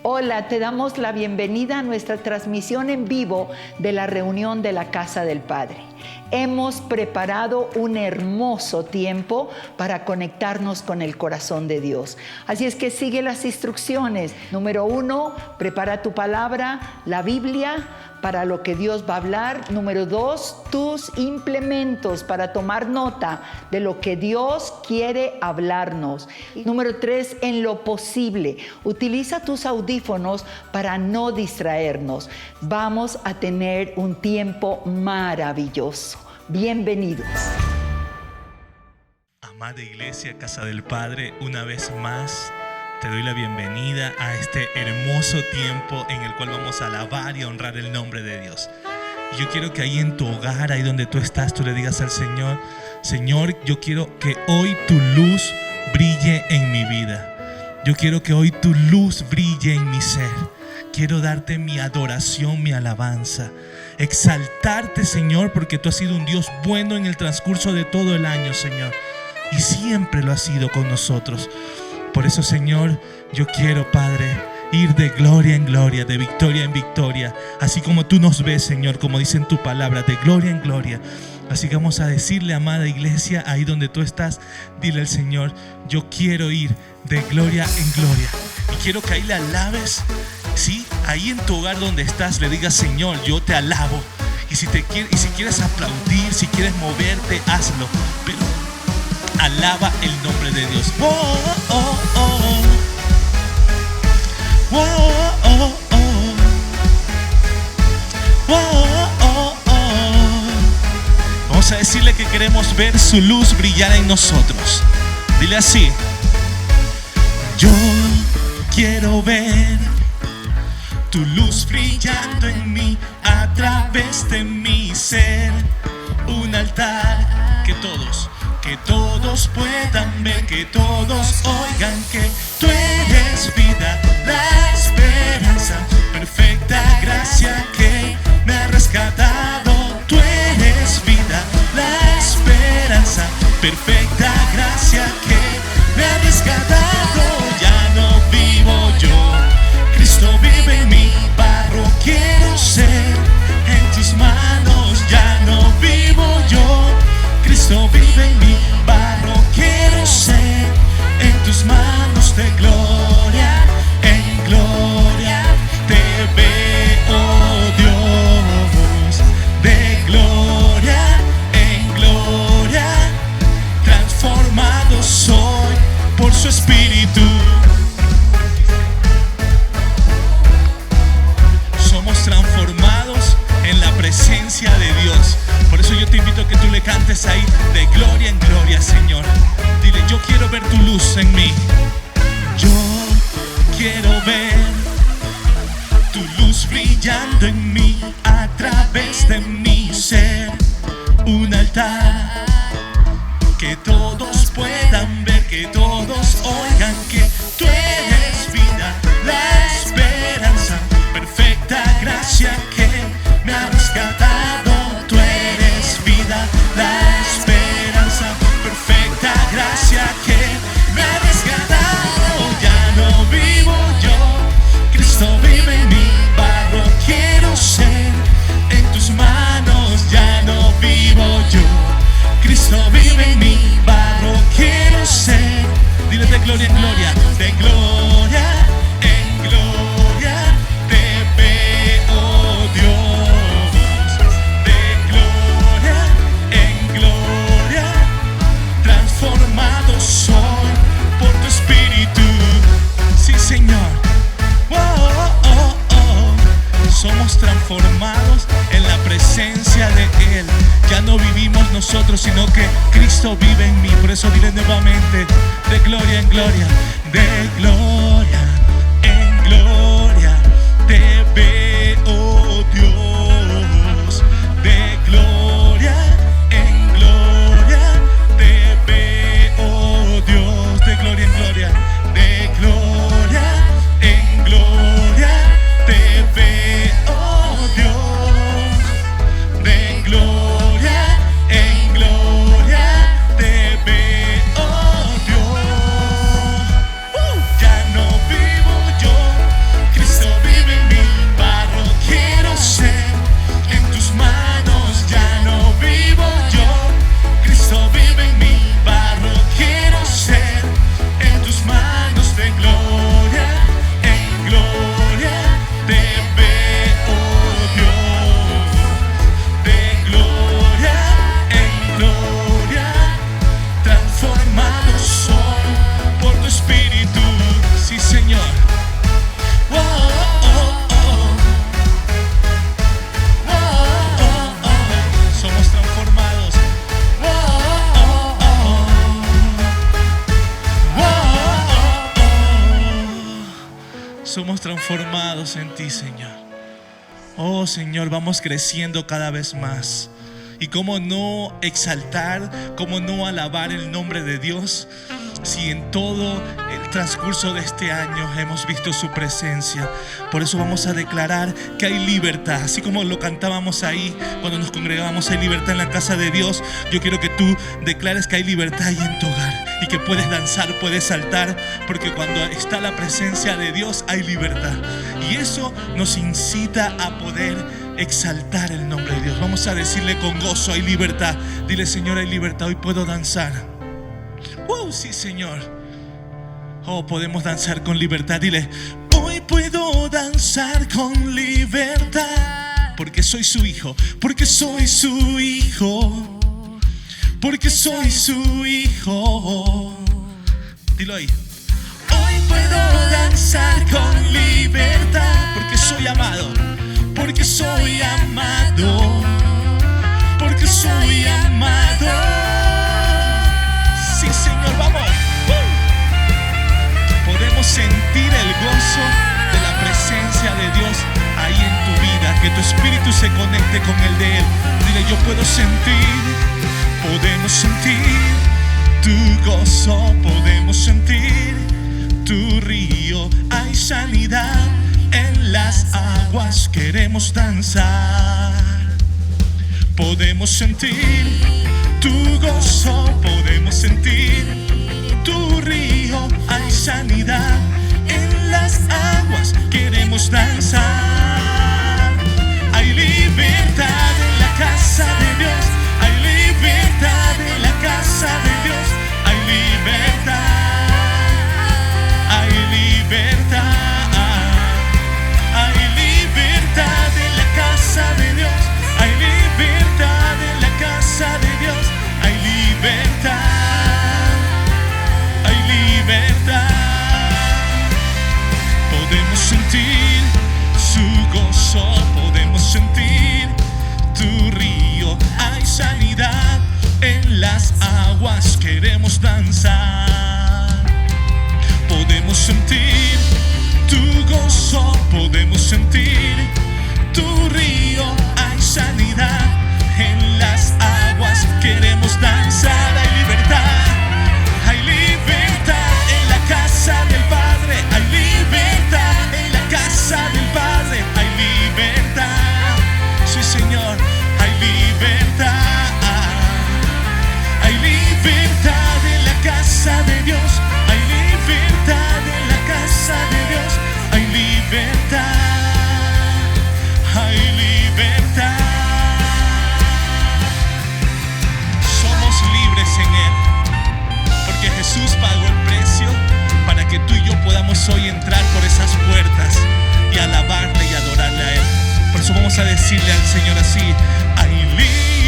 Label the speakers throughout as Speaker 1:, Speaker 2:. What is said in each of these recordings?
Speaker 1: Hola, te damos la bienvenida a nuestra transmisión en vivo de la reunión de la Casa del Padre. Hemos preparado un hermoso tiempo para conectarnos con el corazón de Dios. Así es que sigue las instrucciones. Número 1, prepara tu palabra, la Biblia, para lo que Dios va a hablar. Número 2, tus implementos para tomar nota de lo que Dios quiere hablarnos. Número 3, en lo posible, utiliza tus audífonos para no distraernos. Vamos a tener un tiempo maravilloso. Bienvenidos.
Speaker 2: Amada Iglesia, Casa del Padre, una vez más te doy la bienvenida a este hermoso tiempo en el cual vamos a alabar y a honrar el nombre de Dios. Y yo quiero que ahí en tu hogar, ahí donde tú estás, tú le digas al Señor: Señor, yo quiero que hoy tu luz brille en mi vida. Yo quiero que hoy tu luz brille en mi ser. Quiero darte mi adoración, mi alabanza. Exaltarte, Señor, porque tú has sido un Dios bueno en el transcurso de todo el año, Señor. Y siempre lo has sido con nosotros. Por eso, Señor, yo quiero, Padre, ir de gloria en gloria, de victoria en victoria, así como tú nos ves, Señor, como dice en tu palabra, de gloria en gloria. Así que vamos a decirle, amada Iglesia, ahí donde tú estás, dile al Señor: yo quiero ir de gloria en gloria. Y quiero que ahí le alabes, ¿sí? Ahí en tu hogar donde estás, le digas: Señor, yo te alabo. Y si quieres aplaudir, si quieres moverte, hazlo. Pero alaba el nombre de Dios. Oh, oh, oh. Oh, oh, oh. Oh, oh, oh. Vamos a decirle que queremos ver su luz brillar en nosotros. Dile así: yo quiero ver tu luz brillando en mí, a través de mi ser. Un altar que todos puedan ver, que todos oigan que tú eres vida, la esperanza, perfecta gracia que me ha rescatado. Tú eres vida, la esperanza, perfecta gracia que me ha rescatado. Ya no vivo yo, Cristo vive en mí, barro quiero ser en tus manos. Ya no vivo yo, Cristo vive en mí, barro quiero ser en tus manos. De gloria en gloria te veo, Dios. De gloria en gloria transformado soy por su Espíritu. Somos transformados en la presencia de Dios. Por eso yo te invito a que tú le cantes ahí, de gloria en gloria, Señor. Dile: yo quiero ver tu luz en mí. Yo quiero ver tu luz brillando en mí, a través de mi ser. Un altar que todos puedan ver, que todos oigan que tú eres vida, la esperanza, perfecta gracia que me ha rescatado. Tú eres vida, la esperanza, perfecta gracia que me ha rescatado. Ya no vivo yo, Cristo vive en mí, barro quiero ser en tus manos. Ya no vivo yo, Cristo vive en mí, barro quiero ser. Dile: de gloria en gloria, de gloria en gloria te veo, Dios. De gloria en gloria transformado soy por tu Espíritu. Sí, Señor. Oh, oh, oh. Somos transformados en la presencia de Él. Ya no vivimos nosotros, sino que Cristo vive en mí. Por eso dile nuevamente: de gloria en gloria, de gloria en gloria te veo, Dios. De gloria en gloria te veo, Dios. De gloria en gloria, de gloria en gloria te veo, Dios. De gloria en gloria te veo, Dios. Ya Somos transformados en ti, Señor. Oh, Señor, vamos creciendo cada vez más. Y cómo no exaltar, cómo no alabar el nombre de Dios, si en todo el transcurso de este año hemos visto su presencia. Por eso vamos a declarar que hay libertad. Así como lo cantábamos ahí cuando nos congregábamos, hay libertad en la casa de Dios. Yo quiero que tú declares que hay libertad ahí en tu hogar, y que puedes danzar, puedes saltar, porque cuando está la presencia de Dios hay libertad. Y eso nos incita a poder exaltar el nombre de Dios. Vamos a decirle con gozo: hay libertad. Dile: Señor, hay libertad, hoy puedo danzar. Sí, Señor. Oh, podemos danzar con libertad. Dile: hoy puedo danzar con libertad, porque soy su hijo, porque soy su hijo, porque soy su hijo. Dilo ahí: hoy puedo danzar con libertad, porque soy amado, porque soy amado, porque soy amado. Sí, Señor, vamos. Podemos sentir el gozo de la presencia de Dios ahí en tu vida, que tu espíritu se conecte con el de Él. Dile: yo puedo sentir, podemos sentir tu gozo, podemos sentir tu río. Hay sanidad en las aguas, queremos danzar. Podemos sentir tu gozo, podemos sentir tu río. Hay sanidad en las aguas, queremos danzar. Hay libertad en la casa de Dios, hay libertad en la casa de Dios, hay libertad, hay libertad. Hay libertad en la casa de Dios, hay libertad en la casa de Dios, hay libertad, hay libertad. Podemos sentir su gozo, podemos sentir tu río. Hay sanidad en las aguas, queremos danzar. Podemos sentir tu gozo, podemos sentir tu río. Hay sanidad en las aguas, queremos danzar. Hay libertad, hay libertad en la casa del Padre, hay libertad en la casa del Padre, hay libertad. Sí, Señor, hay libertad, hay libertad en la casa de Dios, hay libertad en la casa de Dios, hay libertad, hay libertad. Somos libres en Él, porque Jesús pagó el precio para que tú y yo podamos hoy entrar por esas puertas y alabarle y adorarle a Él. Por eso vamos a decirle al Señor así: hay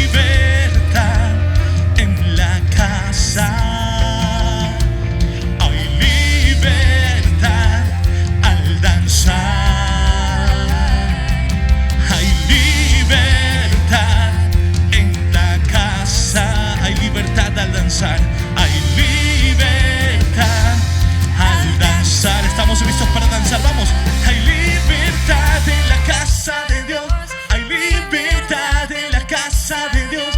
Speaker 2: libertad en la casa, hay libertad al danzar, hay libertad en la casa, hay libertad al danzar, hay libertad al danzar. Estamos listos para danzar, vamos. Hay libertad en la casa de Dios, hay libertad en la casa de Dios,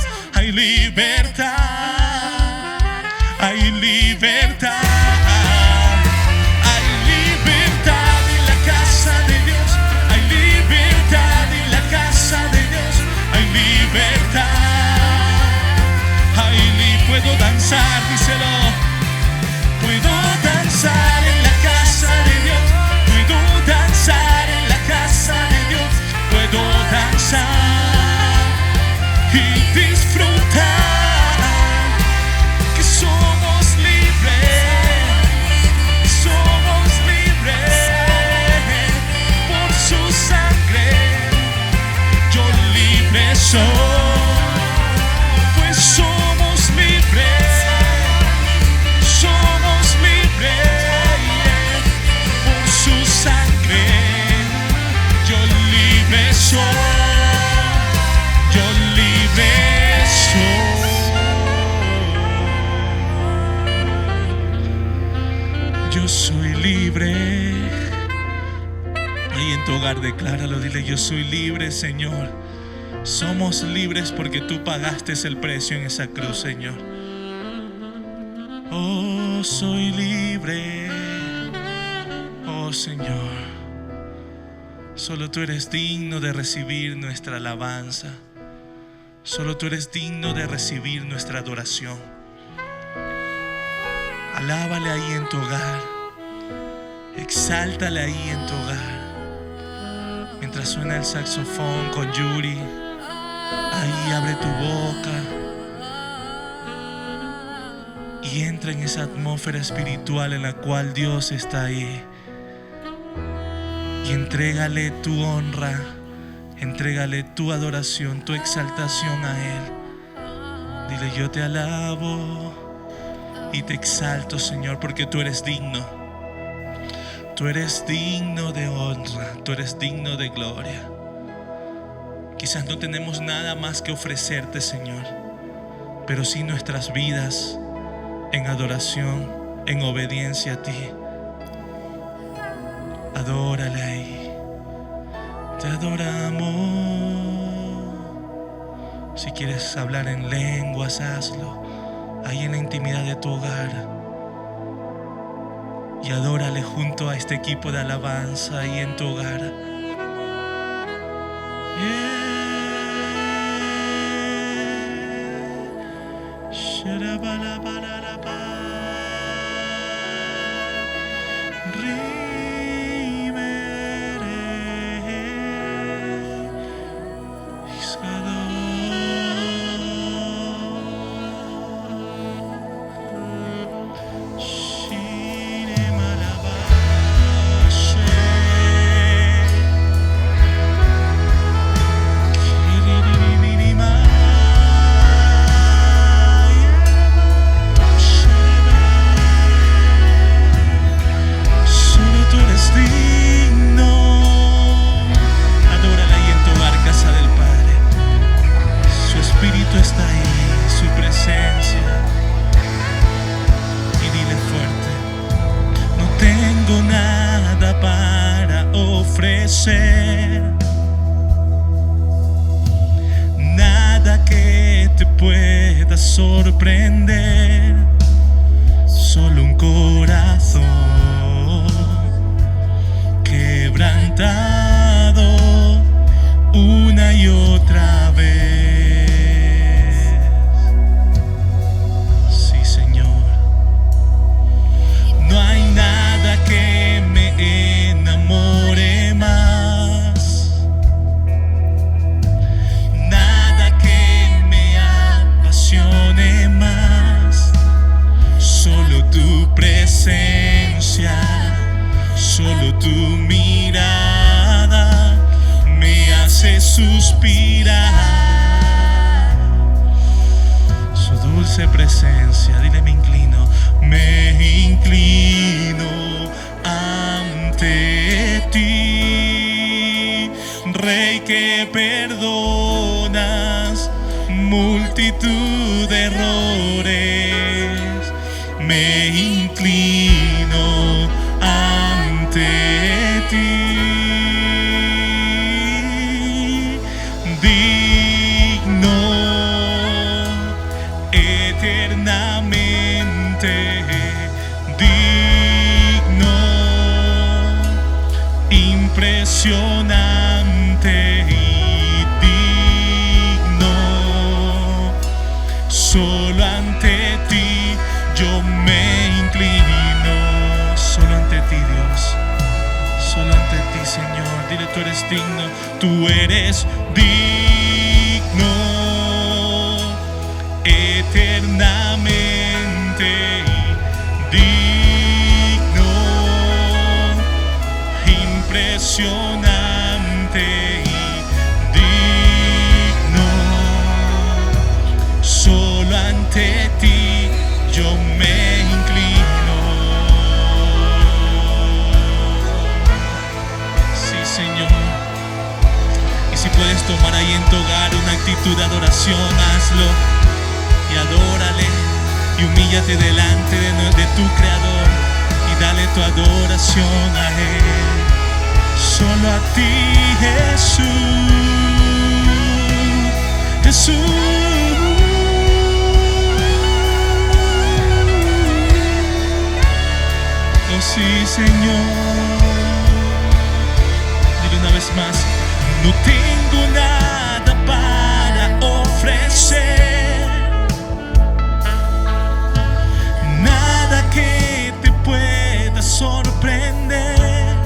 Speaker 2: en tu hogar, decláralo, dile: yo soy libre, Señor. Somos libres porque tú pagaste el precio en esa cruz, Señor. Oh, soy libre, oh Señor. Solo tú eres digno de recibir nuestra alabanza. Solo tú eres digno de recibir nuestra adoración. Alábale ahí en tu hogar. Exáltale ahí en tu hogar. Mientras suena el saxofón con Yuri, ahí abre tu boca y entra en esa atmósfera espiritual en la cual Dios está ahí. Y entrégale tu honra, entrégale tu adoración, tu exaltación a Él. Dile: yo te alabo y te exalto, Señor, porque tú eres digno. Tú eres digno de honra, tú eres digno de gloria. Quizás no tenemos nada más que ofrecerte, Señor, pero sí nuestras vidas en adoración, en obediencia a ti. Adórale ahí. Te adoramos. Si quieres hablar en lenguas, hazlo ahí en la intimidad de tu hogar. Y adórale junto a este equipo de alabanza ahí en tu hogar. Nada que te pueda sorprender, solo un corazón quebrantado una y otra vez. Sí, Señor. No hay nada que me enamore más, nada que me apasione más, solo tu presencia, solo tu mirada me hace suspirar. Su dulce presencia, dile: me inclino ante ti, Rey que perdonas multitud de errores. Me inclino ante ti, digno eternamente, digno, impresionante y digno. Solo ante ti yo me inclino, solo ante ti, Dios, solo ante ti, Señor. Dile: tú eres digno, tú eres digno eternamente y digno, impresionante y digno. Solo ante ti yo me inclino. Sí, Señor. Y si puedes tomar ahí en tu hogar una actitud de adoración, hazlo. Y adórale y humíllate delante de tu Creador y dale tu adoración a Él. Solo a ti, Jesús, Jesús. Oh sí, Señor. Dile una vez más: no tengo nada para ofrecer, nada que te pueda sorprender,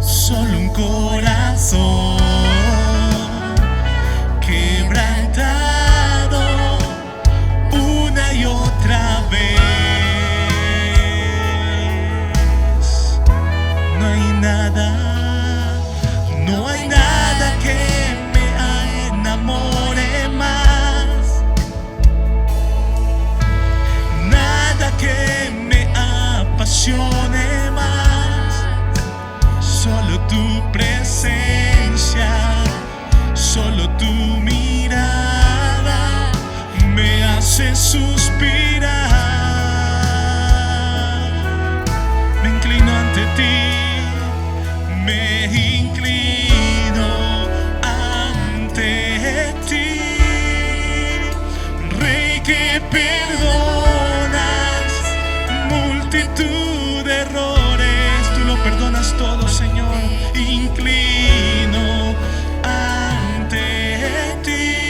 Speaker 2: solo un corazón quebrantado una y otra vez. No hay nada, no hay nada que me enamore más, nada que me apasione más, solo tu presencia, solo tu mirada me hace suspirar. Me inclino ante ti, me inclino ante ti, Rey que perdonas multitud de errores. Tú lo perdonas todo, Señor. Inclino ante ti,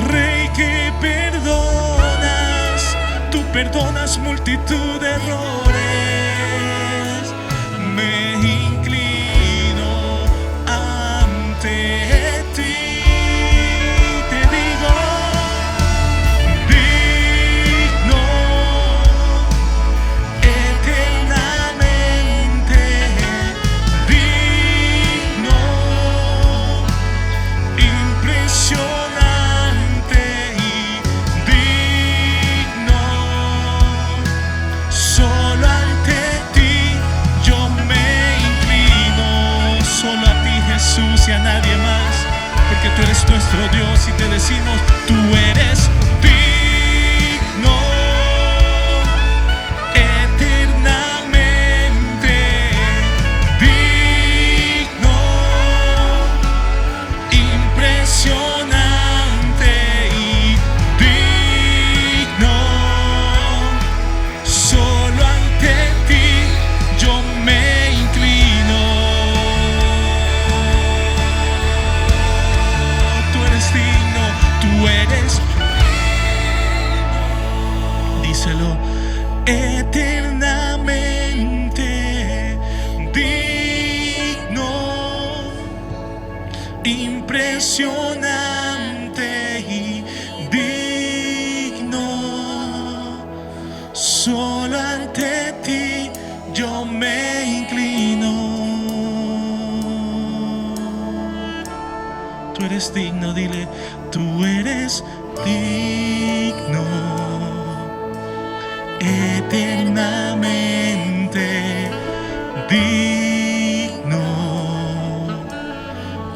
Speaker 2: Rey que perdonas. Tú perdonas multitud de errores. Me inclino ante ti. Te digo: digno, eternamente digno, impresionante y digno. Solo ante ti yo me inclino, solo a ti, Jesús, y a nadie más, porque tú eres nuestro Dios y te decimos: tú eres digno, eternamente digno, impresionante y digno. Solo ante ti yo me inclino. Tú eres digno, tú eres, díselo, eternamente digno, impresionante y digno. Solo ante ti yo me inclino. Tú eres digno, dile: tú eres digno, eternamente digno,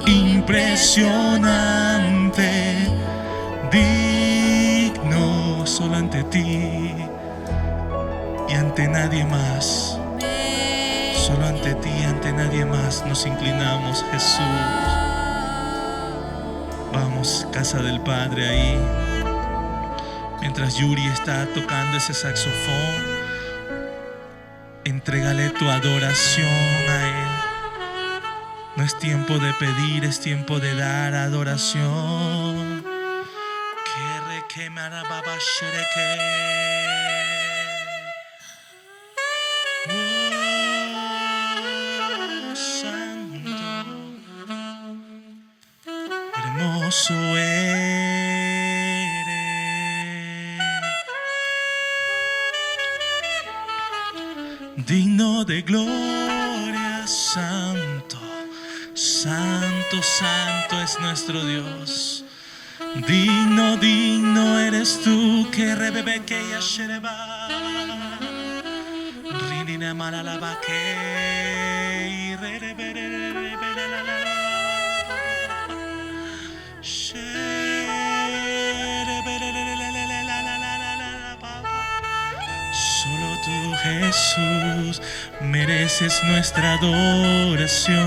Speaker 2: impresionante, digno. Solo ante ti y ante nadie más. Solo ante ti y ante nadie más nos inclinamos, Jesús. Vamos, casa del Padre, ahí. Mientras Yuri está tocando ese saxofón, entrégale tu adoración a Él. No es tiempo de pedir, es tiempo de dar adoración. Oh, Santo, hermoso eres, digno de gloria. Santo, santo, santo es nuestro Dios. Digno, digno eres tú, que rebebe que yashereba, rinina malalaba que solo tú, Jesús, mereces nuestra adoración.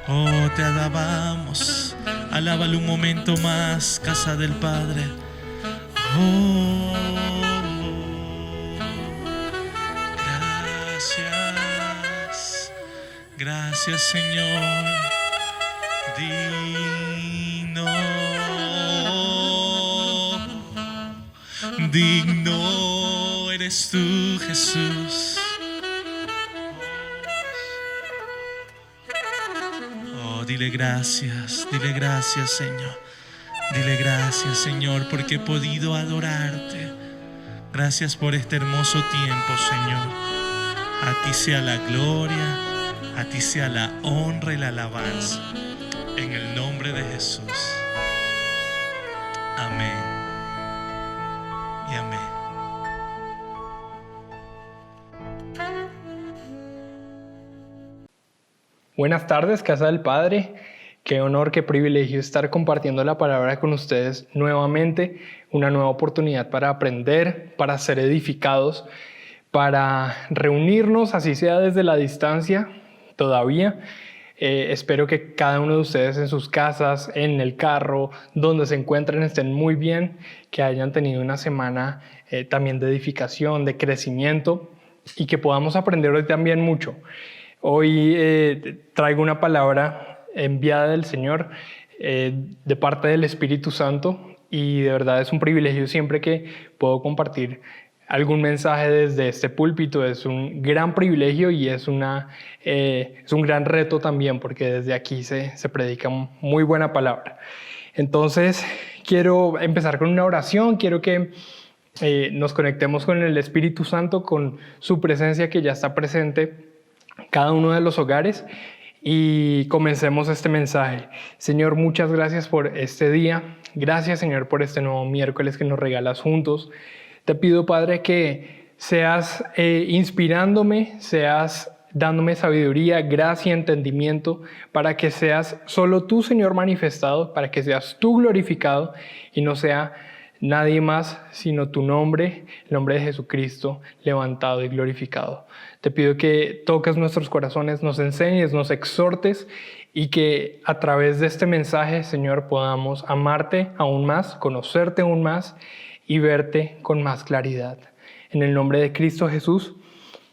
Speaker 2: Oh, te alabamos. Alábalo un momento más, casa del Padre. Oh, gracias. Gracias, Señor. Digno eres tú, Jesús. Oh, dile gracias, Señor. Dile gracias, Señor, porque he podido adorarte. Gracias por este hermoso tiempo, Señor. A ti sea la gloria, a ti sea la honra y la alabanza. En el nombre de Jesús. Amén. Y amén.
Speaker 3: Buenas tardes, Casa del Padre. Qué honor, qué privilegio estar compartiendo la palabra con ustedes nuevamente. Una nueva oportunidad para aprender, para ser edificados, para reunirnos, así sea desde la distancia todavía. Espero que cada uno de ustedes en sus casas, en el carro, donde se encuentren, estén muy bien, que hayan tenido una semana también de edificación, de crecimiento y que podamos aprender hoy también mucho. Hoy traigo una palabra enviada del Señor de parte del Espíritu Santo y de verdad es un privilegio siempre que puedo compartir algún mensaje desde este púlpito. Es un gran privilegio y es un gran reto también, porque desde aquí se predica muy buena palabra. Entonces quiero empezar con una oración. Quiero que nos conectemos con el Espíritu Santo, con su presencia que ya está presente en cada uno de los hogares, y comencemos este mensaje. Señor, muchas gracias por este día. Gracias, Señor, por este nuevo miércoles que nos regalas juntos. Te pido, Padre, que seas inspirándome, seas dándome sabiduría, gracia y entendimiento para que seas solo tú, Señor, manifestado, para que seas tú glorificado y no sea nadie más sino tu nombre, el nombre de Jesucristo, levantado y glorificado. Te pido que toques nuestros corazones, nos enseñes, nos exhortes y que a través de este mensaje, Señor, podamos amarte aún más, conocerte aún más y verte con más claridad. En el nombre de Cristo Jesús,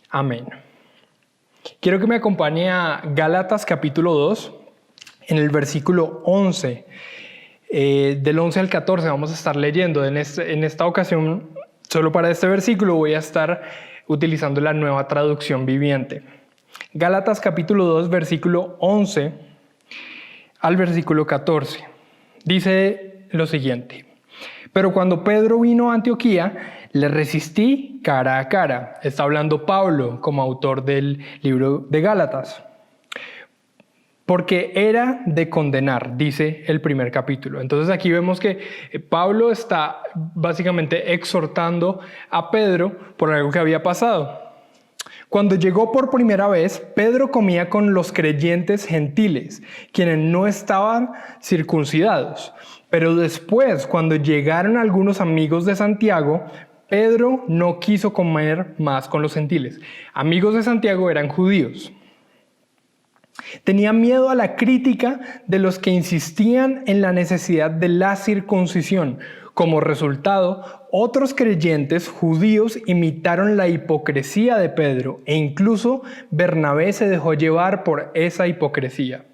Speaker 3: amén. Quiero que me acompañe a Gálatas capítulo 2, en el versículo 11. Del 11 al 14 vamos a estar leyendo. En esta ocasión, solo para este versículo, voy a estar utilizando la Nueva Traducción Viviente. Gálatas capítulo 2, versículo 11 al versículo 14. Dice lo siguiente: pero cuando Pedro vino a Antioquía, le resistí cara a cara. Está hablando Pablo como autor del libro de Gálatas. Porque era de condenar, dice el primer capítulo. Entonces aquí vemos que Pablo está básicamente exhortando a Pedro por algo que había pasado. Cuando llegó por primera vez, Pedro comía con los creyentes gentiles, quienes no estaban circuncidados. Pero después, cuando llegaron algunos amigos de Santiago, Pedro no quiso comer más con los gentiles. Amigos de Santiago eran judíos. Tenía miedo a la crítica de los que insistían en la necesidad de la circuncisión. Como resultado, otros creyentes judíos imitaron la hipocresía de Pedro e incluso Bernabé se dejó llevar por esa hipocresía.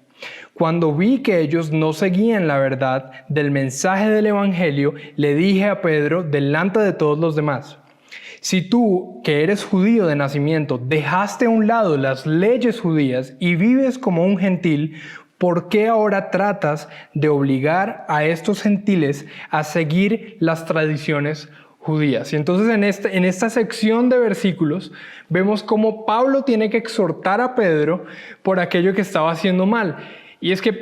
Speaker 3: Cuando vi que ellos no seguían la verdad del mensaje del Evangelio, le dije a Pedro delante de todos los demás: si tú, que eres judío de nacimiento, dejaste a un lado las leyes judías y vives como un gentil, ¿por qué ahora tratas de obligar a estos gentiles a seguir las tradiciones judías? Y entonces en esta sección de versículos vemos cómo Pablo tiene que exhortar a Pedro por aquello que estaba haciendo mal. Y es que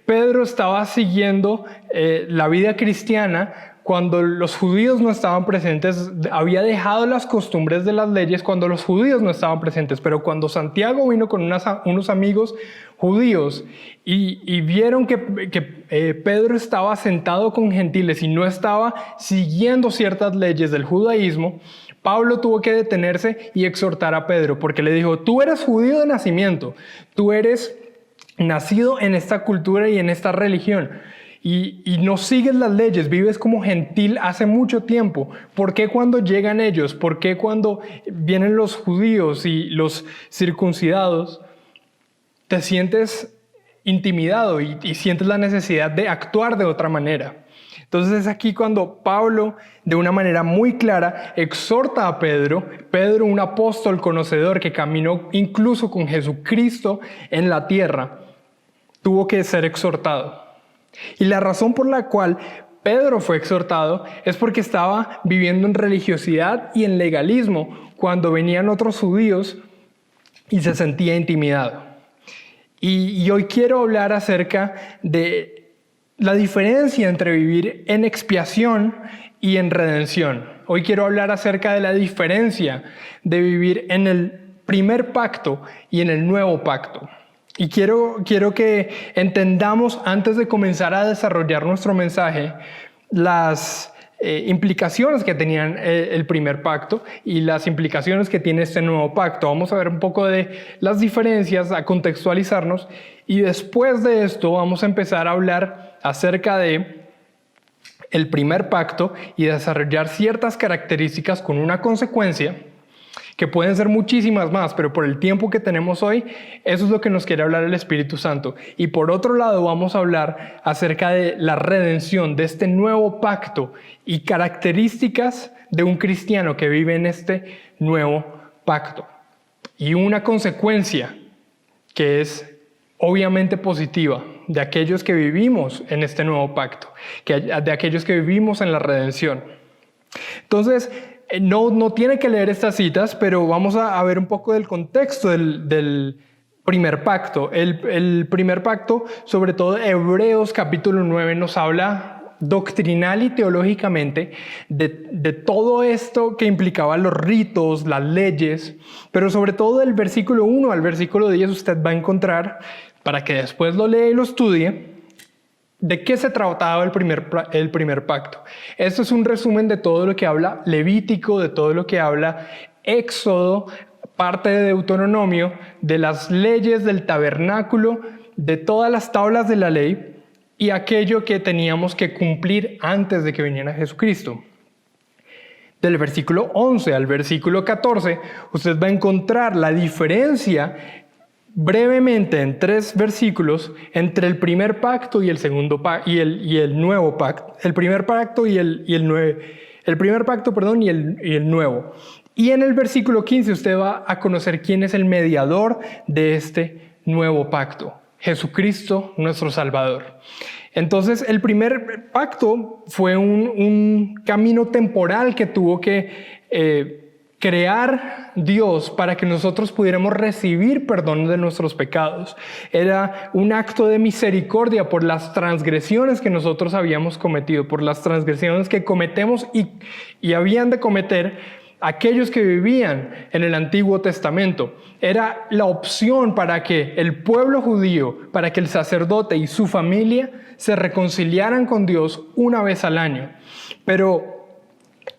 Speaker 3: Pedro estaba siguiendo la vida cristiana cuando los judíos no estaban presentes. Había dejado las costumbres de las leyes cuando los judíos no estaban presentes. Pero cuando Santiago vino con unos amigos judíos y vieron que Pedro estaba sentado con gentiles y no estaba siguiendo ciertas leyes del judaísmo, Pablo tuvo que detenerse y exhortar a Pedro porque le dijo, tú eres judío de nacimiento, tú eres nacido en esta cultura y en esta religión y no sigues las leyes, vives como gentil hace mucho tiempo. ¿Por qué cuando llegan ellos? ¿Por qué cuando vienen los judíos y los circuncidados te sientes intimidado y sientes la necesidad de actuar de otra manera? Entonces es aquí cuando Pablo, de una manera muy clara, exhorta a Pedro, un apóstol conocedor que caminó incluso con Jesucristo en la tierra, tuvo que ser exhortado. Y la razón por la cual Pedro fue exhortado es porque estaba viviendo en religiosidad y en legalismo cuando venían otros judíos y se sentía intimidado. Y hoy quiero hablar acerca de la diferencia entre vivir en expiación y en redención. Hoy quiero hablar acerca de la diferencia de vivir en el primer pacto y en el nuevo pacto. Y quiero que entendamos, antes de comenzar a desarrollar nuestro mensaje, las implicaciones que tenían el primer pacto y las implicaciones que tiene este nuevo pacto. Vamos a ver un poco de las diferencias, a contextualizarnos, y después de esto vamos a empezar a hablar acerca de el primer pacto y desarrollar ciertas características con una consecuencia que pueden ser muchísimas más, pero por el tiempo que tenemos hoy, eso es lo que nos quiere hablar el Espíritu Santo. Y por otro lado, vamos a hablar acerca de la redención, de este nuevo pacto y características de un cristiano que vive en este nuevo pacto. Y una consecuencia que es obviamente positiva de aquellos que vivimos en este nuevo pacto, de aquellos que vivimos en la redención. Entonces, no tiene que leer estas citas, pero vamos a ver un poco del contexto del primer pacto. El primer pacto, sobre todo Hebreos capítulo 9, nos habla doctrinal y teológicamente de todo esto que implicaba los ritos, las leyes, pero sobre todo del versículo 1 al versículo 10 usted va a encontrar, para que después lo lea y lo estudie, ¿de qué se trataba el primer pacto? Esto es un resumen de todo lo que habla Levítico, de todo lo que habla Éxodo, parte de Deuteronomio, de las leyes del tabernáculo, de todas las tablas de la ley y aquello que teníamos que cumplir antes de que viniera Jesucristo. Del versículo 11 al versículo 14, usted va a encontrar la diferencia brevemente en 3 versículos entre el primer pacto y el segundo y el nuevo pacto. El primer pacto y el primer pacto, y el nuevo. Y en el versículo 15 usted va a conocer quién es el mediador de este nuevo pacto: Jesucristo, nuestro Salvador. Entonces, el primer pacto fue un camino temporal que tuvo que crear Dios para que nosotros pudiéramos recibir perdón de nuestros pecados. Era un acto de misericordia por las transgresiones que nosotros habíamos cometido, por las transgresiones que cometemos y habían de cometer aquellos que vivían en el Antiguo Testamento. Era la opción para que el pueblo judío, para que el sacerdote y su familia se reconciliaran con Dios una vez al año. Pero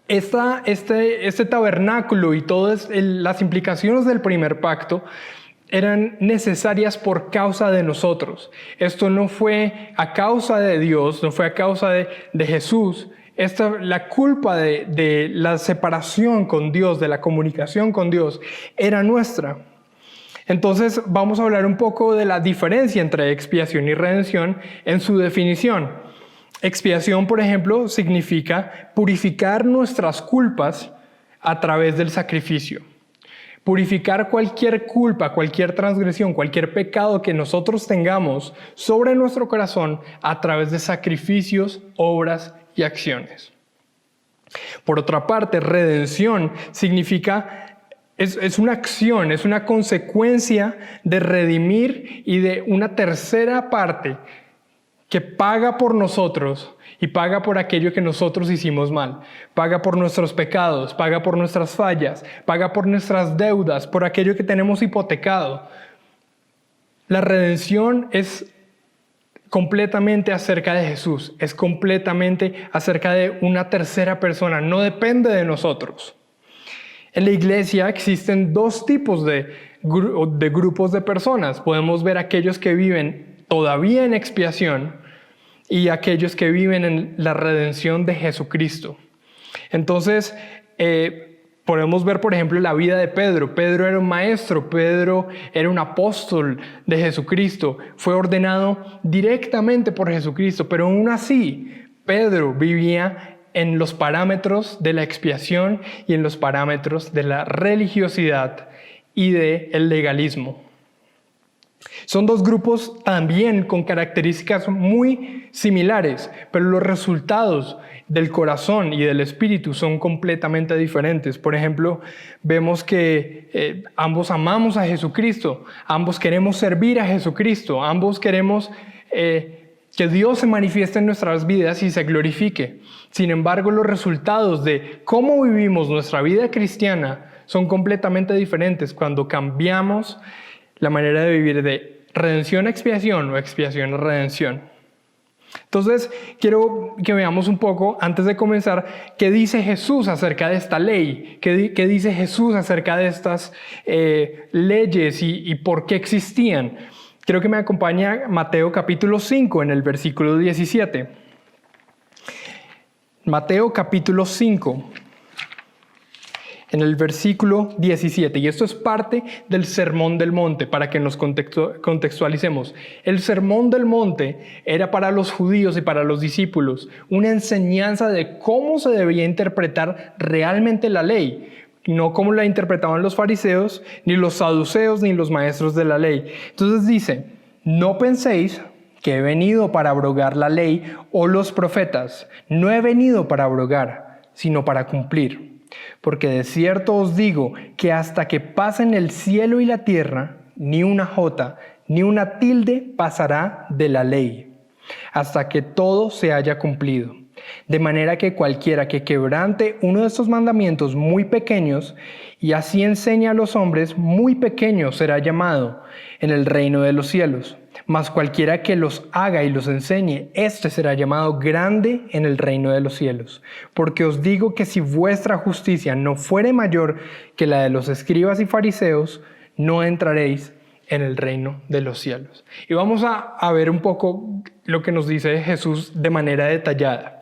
Speaker 3: este tabernáculo y todas las implicaciones del primer pacto eran necesarias por causa de nosotros. Esto no fue a causa de Dios, no fue a causa de Jesús. La culpa de la separación con Dios, de la comunicación con Dios, era nuestra. Entonces vamos a hablar un poco de la diferencia entre expiación y redención en su definición. Expiación, por ejemplo, significa purificar nuestras culpas a través del sacrificio. Purificar cualquier culpa, cualquier transgresión, cualquier pecado que nosotros tengamos sobre nuestro corazón a través de sacrificios, obras y acciones. Por otra parte, redención significa, es una acción, es una consecuencia de redimir y de una tercera parte que paga por nosotros y paga por aquello que nosotros hicimos mal. Paga por nuestros pecados, paga por nuestras fallas, paga por nuestras deudas, por aquello que tenemos hipotecado. La redención es completamente acerca de Jesús, es completamente acerca de una tercera persona, no depende de nosotros. En la iglesia existen dos tipos de grupos de personas. Podemos ver aquellos que viven todavía en expiación y aquellos que viven en la redención de Jesucristo. Entonces, podemos ver, por ejemplo, la vida de Pedro. Pedro era un maestro, Pedro era un apóstol de Jesucristo, fue ordenado directamente por Jesucristo, pero aún así, Pedro vivía en los parámetros de la expiación y en los parámetros de la religiosidad y del legalismo. Son dos grupos también con características muy similares, pero los resultados del corazón y del espíritu son completamente diferentes. Por ejemplo, vemos que ambos amamos a Jesucristo, ambos queremos servir a Jesucristo, ambos queremos que Dios se manifieste en nuestras vidas y se glorifique. Sin embargo, los resultados de cómo vivimos nuestra vida cristiana son completamente diferentes cuando cambiamos la manera de vivir de redención a expiación o expiación a redención. Entonces, quiero que veamos un poco, antes de comenzar, qué dice Jesús acerca de esta ley, qué dice Jesús acerca de estas leyes y por qué existían. Quiero que me acompañe Mateo capítulo 5 en el versículo 17. Mateo capítulo 5. En el versículo 17, y esto es parte del Sermón del Monte, para que nos contextualicemos. El Sermón del Monte era para los judíos y para los discípulos una enseñanza de cómo se debía interpretar realmente la ley, no como la interpretaban los fariseos, ni los saduceos, ni los maestros de la ley. Entonces dice, no penséis que he venido para abrogar la ley o los profetas. No he venido para abrogar, sino para cumplir. Porque de cierto os digo que hasta que pasen el cielo y la tierra, ni una jota, ni una tilde pasará de la ley, hasta que todo se haya cumplido. De manera que cualquiera que quebrante uno de estos mandamientos muy pequeños y así enseña a los hombres, muy pequeño será llamado en el reino de los cielos. Mas cualquiera que los haga y los enseñe, éste será llamado grande en el reino de los cielos. Porque os digo que si vuestra justicia no fuere mayor que la de los escribas y fariseos, no entraréis en el reino de los cielos. Y vamos a ver un poco lo que nos dice Jesús de manera detallada.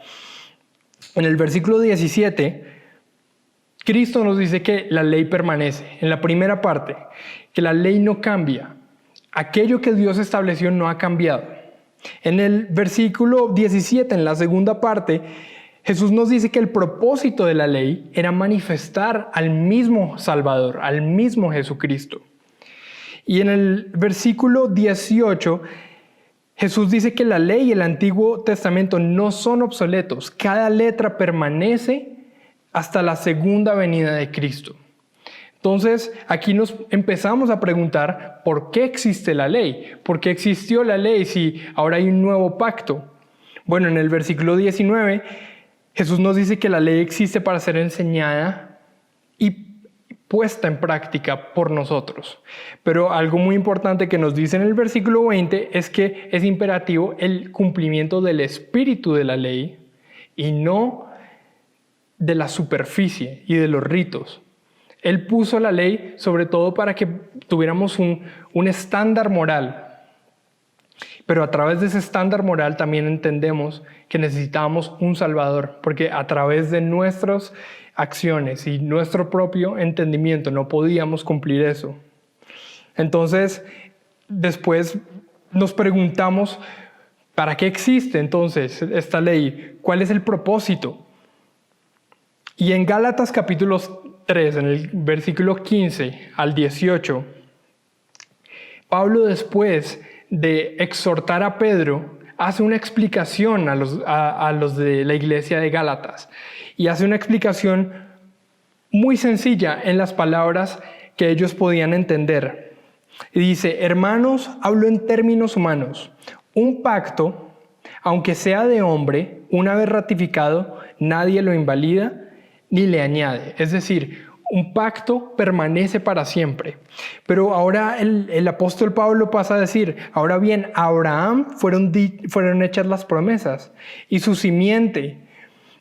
Speaker 3: En el versículo 17, Cristo nos dice que la ley permanece. En la primera parte, que la ley no cambia. Aquello que Dios estableció no ha cambiado. En el versículo 17, en la segunda parte, Jesús nos dice que el propósito de la ley era manifestar al mismo Salvador, al mismo Jesucristo. Y en el versículo 18, Jesús dice que la ley y el Antiguo Testamento no son obsoletos. Cada letra permanece hasta la segunda venida de Cristo. Entonces, aquí nos empezamos a preguntar por qué existe la ley, por qué existió la ley si ahora hay un nuevo pacto. Bueno, en el versículo 19, Jesús nos dice que la ley existe para ser enseñada y puesta en práctica por nosotros. Pero algo muy importante que nos dice en el versículo 20 es que es imperativo el cumplimiento del espíritu de la ley y no de la superficie y de los ritos. Él puso la ley sobre todo para que tuviéramos un estándar moral. Pero a través de ese estándar moral también entendemos que necesitábamos un Salvador, porque a través de nuestras acciones y nuestro propio entendimiento no podíamos cumplir eso. Entonces, después nos preguntamos, ¿para qué existe entonces esta ley? ¿Cuál es el propósito? Y en Gálatas capítulo 3, en el versículo 15 al 18, Pablo, después de exhortar a Pedro, hace una explicación a los de la iglesia de Gálatas. Y hace una explicación muy sencilla en las palabras que ellos podían entender. Y dice, hermanos, hablo en términos humanos. Un pacto, aunque sea de hombre, una vez ratificado, nadie lo invalida ni le añade. Es decir, un pacto permanece para siempre. Pero ahora el apóstol Pablo pasa a decir, ahora bien, a Abraham fueron hechas las promesas y su simiente.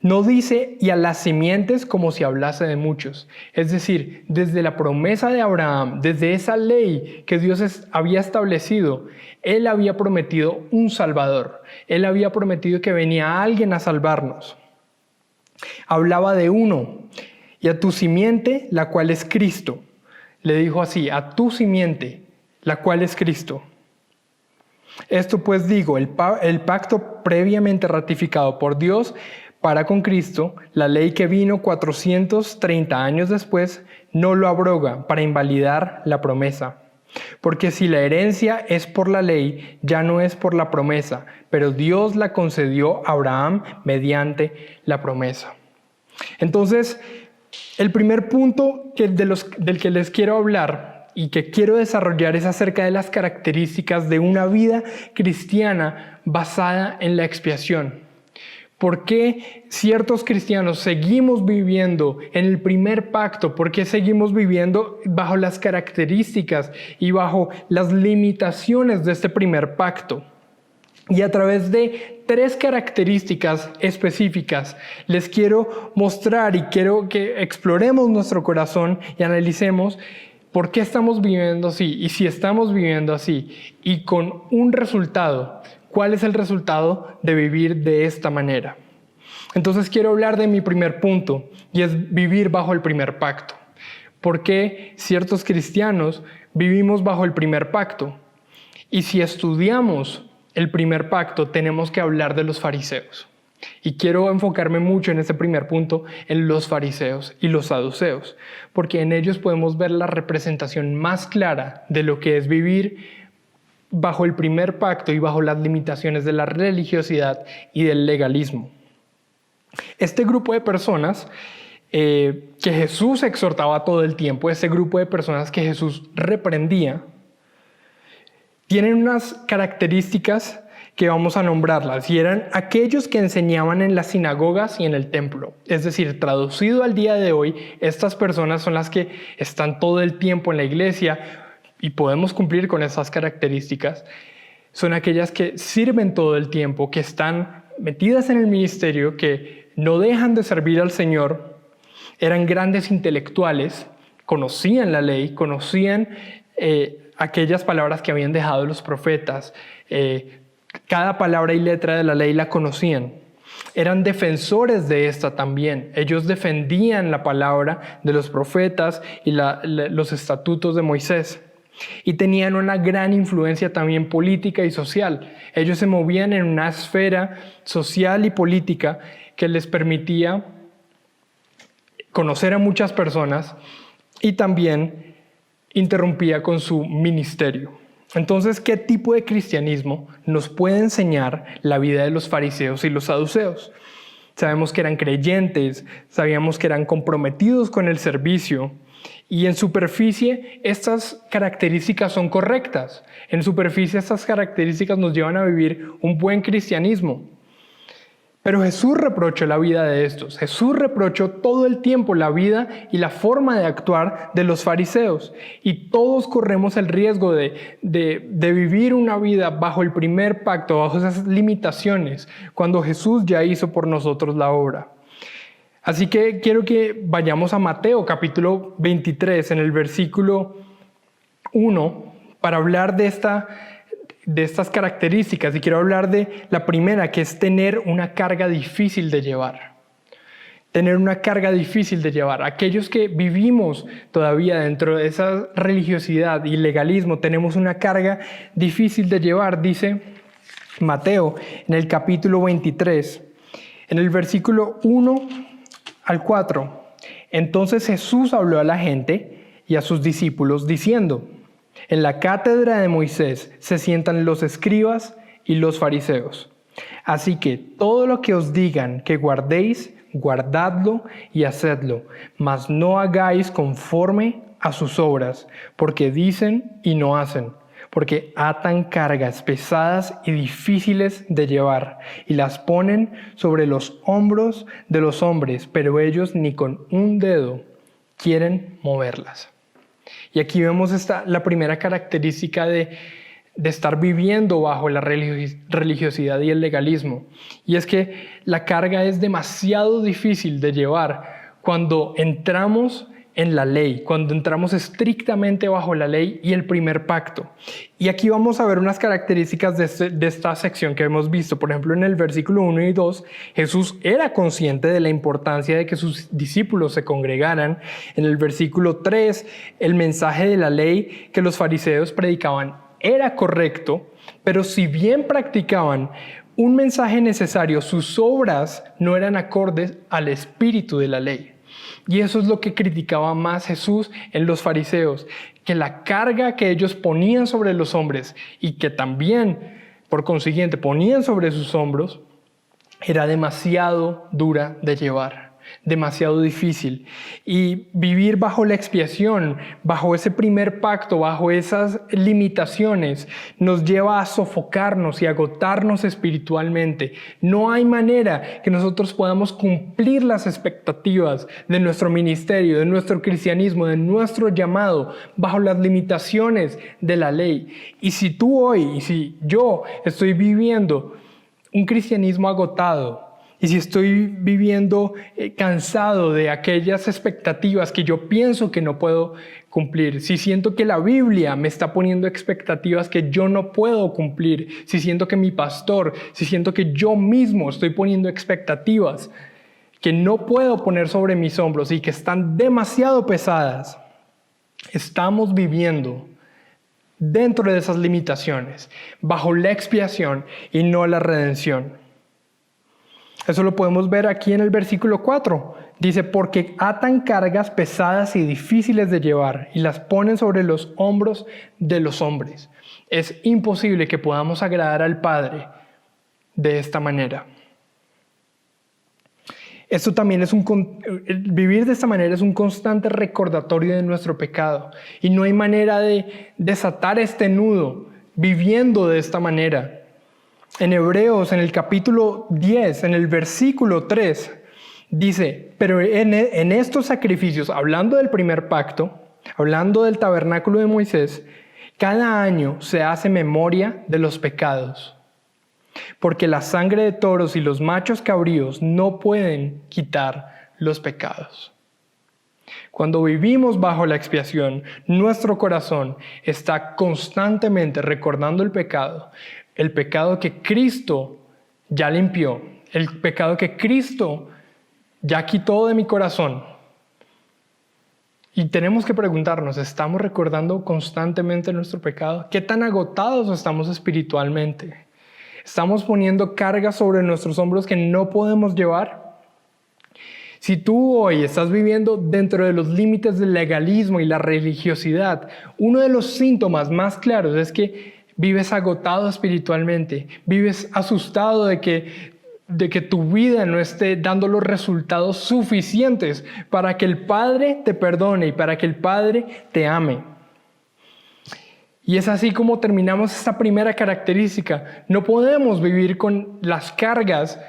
Speaker 3: No dice y a las simientes como si hablase de muchos. Es decir, desde la promesa de Abraham, desde esa ley que Dios había establecido, Él había prometido un Salvador. Él había prometido que venía alguien a salvarnos. Hablaba de uno, y a tu simiente, la cual es Cristo. Le dijo así, a tu simiente, la cual es Cristo. Esto pues digo, el pacto previamente ratificado por Dios para con Cristo, la ley que vino 430 años después, no lo abroga para invalidar la promesa. Porque si la herencia es por la ley, ya no es por la promesa, pero Dios la concedió a Abraham mediante la promesa. Entonces, el primer punto del que les quiero hablar y que quiero desarrollar es acerca de las características de una vida cristiana basada en la expiación. ¿Por qué ciertos cristianos seguimos viviendo en el primer pacto? ¿Por qué seguimos viviendo bajo las características y bajo las limitaciones de este primer pacto? Y a través de 3 características específicas les quiero mostrar y quiero que exploremos nuestro corazón y analicemos por qué estamos viviendo así y si estamos viviendo así y con un resultado. ¿Cuál es el resultado de vivir de esta manera? Entonces quiero hablar de mi primer punto y es vivir bajo el primer pacto. ¿Por qué ciertos cristianos vivimos bajo el primer pacto? Y si estudiamos el primer pacto, tenemos que hablar de los fariseos. Y quiero enfocarme mucho en este primer punto, en los fariseos y los saduceos, porque en ellos podemos ver la representación más clara de lo que es vivir bajo el primer pacto y bajo las limitaciones de la religiosidad y del legalismo. Este grupo de personas que Jesús exhortaba todo el tiempo, este grupo de personas que Jesús reprendía, tienen unas características que vamos a nombrarlas, y eran aquellos que enseñaban en las sinagogas y en el templo. Es decir, traducido al día de hoy, estas personas son las que están todo el tiempo en la iglesia, y podemos cumplir con esas características. Son aquellas que sirven todo el tiempo, que están metidas en el ministerio, que no dejan de servir al Señor. Eran grandes intelectuales, conocían la ley, conocían aquellas palabras que habían dejado los profetas. Cada palabra y letra de la ley la conocían. Eran defensores de esta también. Ellos defendían la palabra de los profetas y los estatutos de Moisés. Y tenían una gran influencia también política y social. Ellos se movían en una esfera social y política que les permitía conocer a muchas personas y también interrumpía con su ministerio. Entonces, ¿qué tipo de cristianismo nos puede enseñar la vida de los fariseos y los saduceos? Sabemos que eran creyentes, sabíamos que eran comprometidos con el servicio. Y en superficie estas características son correctas. En superficie estas características nos llevan a vivir un buen cristianismo. Pero Jesús reprochó la vida de estos. Jesús reprochó todo el tiempo la vida y la forma de actuar de los fariseos. Y todos corremos el riesgo de vivir una vida bajo el primer pacto, bajo esas limitaciones, cuando Jesús ya hizo por nosotros la obra. Así que quiero que vayamos a Mateo capítulo 23 en el versículo 1 para hablar de estas características, y quiero hablar de la primera, que es tener una carga difícil de llevar. Tener una carga difícil de llevar. Aquellos que vivimos todavía dentro de esa religiosidad y legalismo, tenemos una carga difícil de llevar, dice Mateo en el capítulo 23, en el versículo 1 al 4. Entonces Jesús habló a la gente y a sus discípulos diciendo: en la cátedra de Moisés se sientan los escribas y los fariseos. Así que todo lo que os digan que guardéis, guardadlo y hacedlo, mas no hagáis conforme a sus obras, porque dicen y no hacen, porque atan cargas pesadas y difíciles de llevar, y las ponen sobre los hombros de los hombres, pero ellos ni con un dedo quieren moverlas. Y aquí vemos la primera característica de de estar viviendo bajo la religiosidad y el legalismo. Y es que la carga es demasiado difícil de llevar cuando entramos en la ley, cuando entramos estrictamente bajo la ley y el primer pacto. Y aquí vamos a ver unas características de esta sección que hemos visto. Por ejemplo, en el versículo 1 y 2, Jesús era consciente de la importancia de que sus discípulos se congregaran. En el versículo 3, el mensaje de la ley que los fariseos predicaban era correcto, pero si bien practicaban un mensaje necesario, sus obras no eran acordes al espíritu de la ley. Y eso es lo que criticaba más Jesús en los fariseos, que la carga que ellos ponían sobre los hombres y que también, por consiguiente, ponían sobre sus hombros, era demasiado dura de llevar, demasiado difícil. Y vivir bajo la expiación, bajo ese primer pacto, bajo esas limitaciones, nos lleva a sofocarnos y agotarnos espiritualmente. No hay manera que nosotros podamos cumplir las expectativas de nuestro ministerio, de nuestro cristianismo, de nuestro llamado, bajo las limitaciones de la ley. Y si tú hoy, y si yo estoy viviendo un cristianismo agotado, y si estoy viviendo cansado de aquellas expectativas que yo pienso que no puedo cumplir, si siento que la Biblia me está poniendo expectativas que yo no puedo cumplir, si siento que mi pastor, si siento que yo mismo estoy poniendo expectativas que no puedo poner sobre mis hombros y que están demasiado pesadas, estamos viviendo dentro de esas limitaciones, bajo la expiación y no la redención. Eso lo podemos ver aquí en el versículo 4. Dice, porque atan cargas pesadas y difíciles de llevar y las ponen sobre los hombros de los hombres. Es imposible que podamos agradar al Padre de esta manera. Esto también vivir de esta manera es un constante recordatorio de nuestro pecado. Y no hay manera de desatar este nudo viviendo de esta manera. En Hebreos, en el capítulo 10, en el versículo 3, dice, pero en estos sacrificios, hablando del primer pacto, hablando del tabernáculo de Moisés, cada año se hace memoria de los pecados, porque la sangre de toros y los machos cabríos no pueden quitar los pecados. Cuando vivimos bajo la expiación, nuestro corazón está constantemente recordando el pecado que Cristo ya limpió, el pecado que Cristo ya quitó de mi corazón. Y tenemos que preguntarnos, ¿estamos recordando constantemente nuestro pecado? ¿Qué tan agotados estamos espiritualmente? ¿Estamos poniendo cargas sobre nuestros hombros que no podemos llevar? Si tú hoy estás viviendo dentro de los límites del legalismo y la religiosidad, uno de los síntomas más claros es que vives agotado espiritualmente, vives asustado de que tu vida no esté dando los resultados suficientes para que el Padre te perdone y para que el Padre te ame. Y es así como terminamos esta primera característica. No podemos vivir con las cargas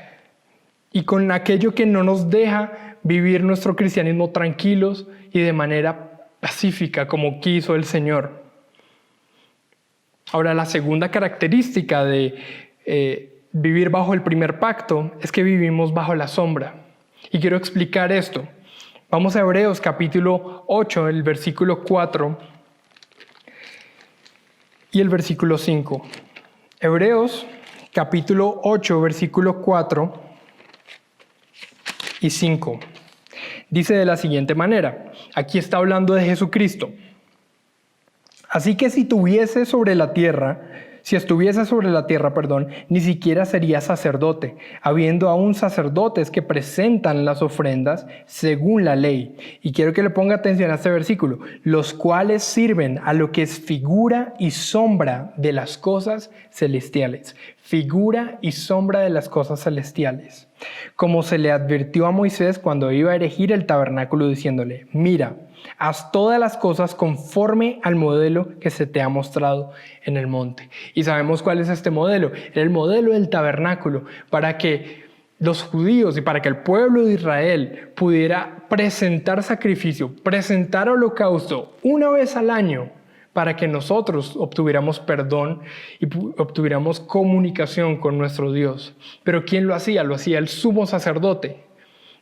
Speaker 3: y con aquello que no nos deja vivir nuestro cristianismo tranquilos y de manera pacífica como quiso el Señor. Ahora, la segunda característica de vivir bajo el primer pacto es que vivimos bajo la sombra. Y quiero explicar esto. Vamos a Hebreos capítulo 8, el versículo 4 y el versículo 5. Hebreos capítulo 8, versículo 4 y 5. Dice de la siguiente manera, aquí está hablando de Jesucristo. Así que si estuviese sobre la tierra, ni siquiera sería sacerdote, habiendo aún sacerdotes que presentan las ofrendas según la ley. Y quiero que le ponga atención a este versículo, los cuales sirven a lo que es figura y sombra de las cosas celestiales. Figura y sombra de las cosas celestiales. Como se le advirtió a Moisés cuando iba a erigir el tabernáculo diciéndole, mira, haz todas las cosas conforme al modelo que se te ha mostrado en el monte. Y sabemos cuál es este modelo. Era el modelo del tabernáculo para que los judíos y para que el pueblo de Israel pudiera presentar sacrificio, presentar holocausto una vez al año para que nosotros obtuviéramos perdón y obtuviéramos comunicación con nuestro Dios. Pero ¿quién lo hacía? Lo hacía el sumo sacerdote.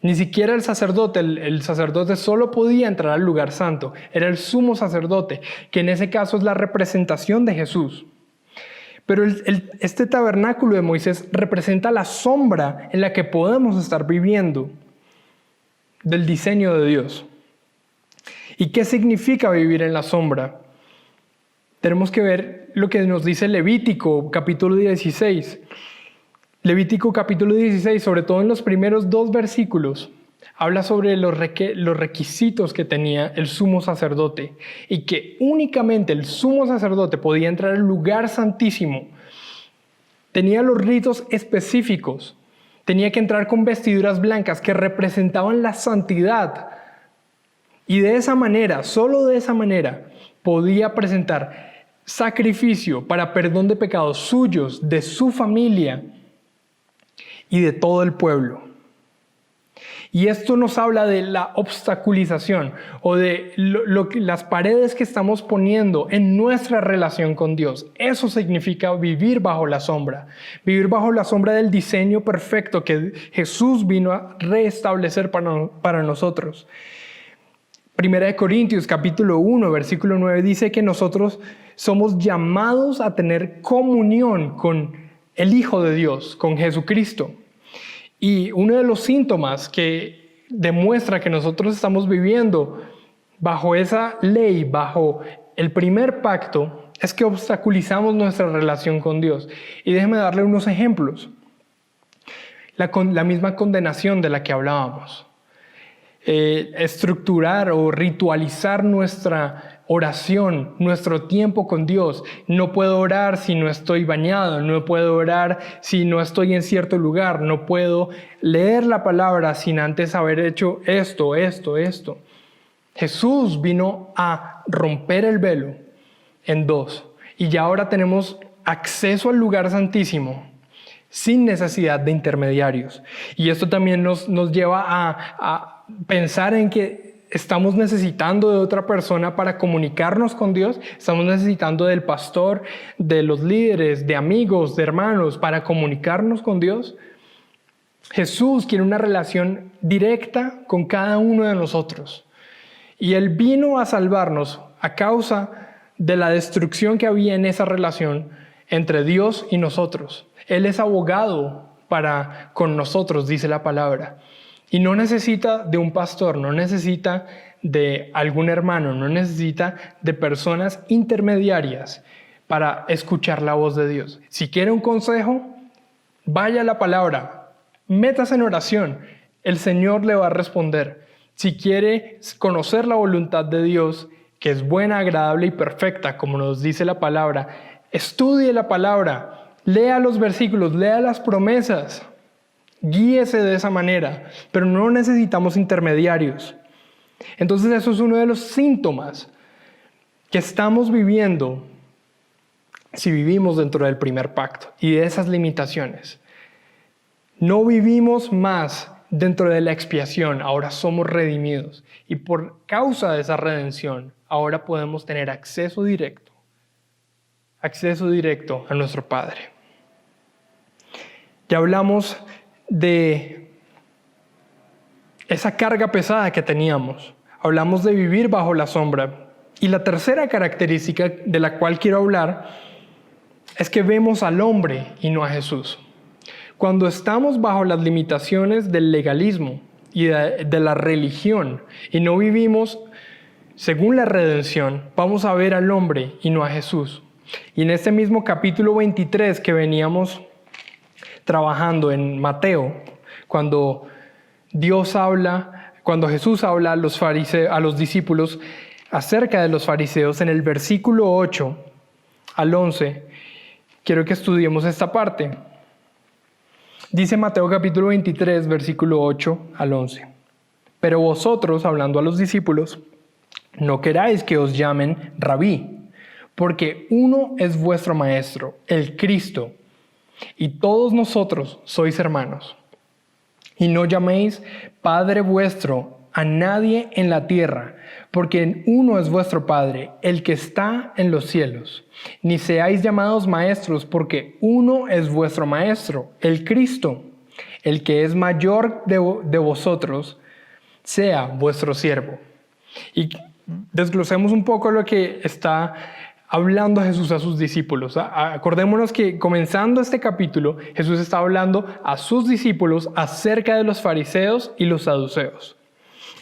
Speaker 3: Ni siquiera el sacerdote, el sacerdote solo podía entrar al lugar santo. Era el sumo sacerdote, que en ese caso es la representación de Jesús. Pero este tabernáculo de Moisés representa la sombra en la que podemos estar viviendo del diseño de Dios. ¿Y qué significa vivir en la sombra? Tenemos que ver lo que nos dice Levítico, capítulo 16. Levítico capítulo 16, sobre todo en los primeros 2 versículos, habla sobre los requisitos que tenía el sumo sacerdote y que únicamente el sumo sacerdote podía entrar al lugar santísimo. Tenía los ritos específicos, tenía que entrar con vestiduras blancas que representaban la santidad y de esa manera, solo de esa manera, podía presentar sacrificio para perdón de pecados suyos, de su familia y de todo el pueblo. Y esto nos habla de la obstaculización o de las paredes que estamos poniendo en nuestra relación con Dios. Eso significa vivir bajo la sombra del diseño perfecto que Jesús vino a restablecer para nosotros. Primera de Corintios capítulo 1 versículo 9 dice que nosotros somos llamados a tener comunión con el Hijo de Dios, con Jesucristo. Y uno de los síntomas que demuestra que nosotros estamos viviendo bajo esa ley, bajo el primer pacto, es que obstaculizamos nuestra relación con Dios. Y déjeme darle unos ejemplos. La misma condenación de la que hablábamos. Estructurar o ritualizar nuestra oración, nuestro tiempo con Dios. No puedo orar si no estoy bañado, no puedo orar si no estoy en cierto lugar, no puedo leer la palabra sin antes haber hecho esto. Jesús vino a romper el velo en 2 y ya ahora tenemos acceso al lugar santísimo sin necesidad de intermediarios. Y esto también nos lleva a pensar en que estamos necesitando de otra persona para comunicarnos con Dios. Estamos necesitando del pastor, de los líderes, de amigos, de hermanos para comunicarnos con Dios. Jesús quiere una relación directa con cada uno de nosotros. Y Él vino a salvarnos a causa de la destrucción que había en esa relación entre Dios y nosotros. Él es abogado con nosotros, dice la palabra. Y no necesita de un pastor, no necesita de algún hermano, no necesita de personas intermediarias para escuchar la voz de Dios. Si quiere un consejo, vaya a la palabra, métase en oración, el Señor le va a responder. Si quiere conocer la voluntad de Dios, que es buena, agradable y perfecta, como nos dice la palabra, estudie la palabra, lea los versículos, lea las promesas. Guíese de esa manera, pero no necesitamos intermediarios. Entonces eso es uno de los síntomas que estamos viviendo si vivimos dentro del primer pacto y de esas limitaciones. No vivimos más dentro de la expiación, ahora somos redimidos y por causa de esa redención ahora podemos tener acceso directo a nuestro Padre. Ya hablamos de esa carga pesada que teníamos. Hablamos de vivir bajo la sombra. Y la tercera característica de la cual quiero hablar es que vemos al hombre y no a Jesús. Cuando estamos bajo las limitaciones del legalismo y de la religión y no vivimos según la redención, vamos a ver al hombre y no a Jesús. Y en este mismo capítulo 23 que veníamos trabajando en Mateo, cuando Jesús habla a los discípulos acerca de los fariseos, en el versículo 8 al 11, quiero que estudiemos esta parte. Dice Mateo capítulo 23, versículo 8 al 11. Pero vosotros, hablando a los discípulos, no queráis que os llamen rabí, porque uno es vuestro maestro, el Cristo, y todos nosotros sois hermanos. Y no llaméis Padre vuestro a nadie en la tierra, porque uno es vuestro Padre, el que está en los cielos. Ni seáis llamados maestros, porque uno es vuestro Maestro, el Cristo. El que es mayor de vosotros, sea vuestro siervo. Y desglosemos un poco lo que está hablando Jesús a sus discípulos. Acordémonos que comenzando este capítulo, Jesús está hablando a sus discípulos acerca de los fariseos y los saduceos.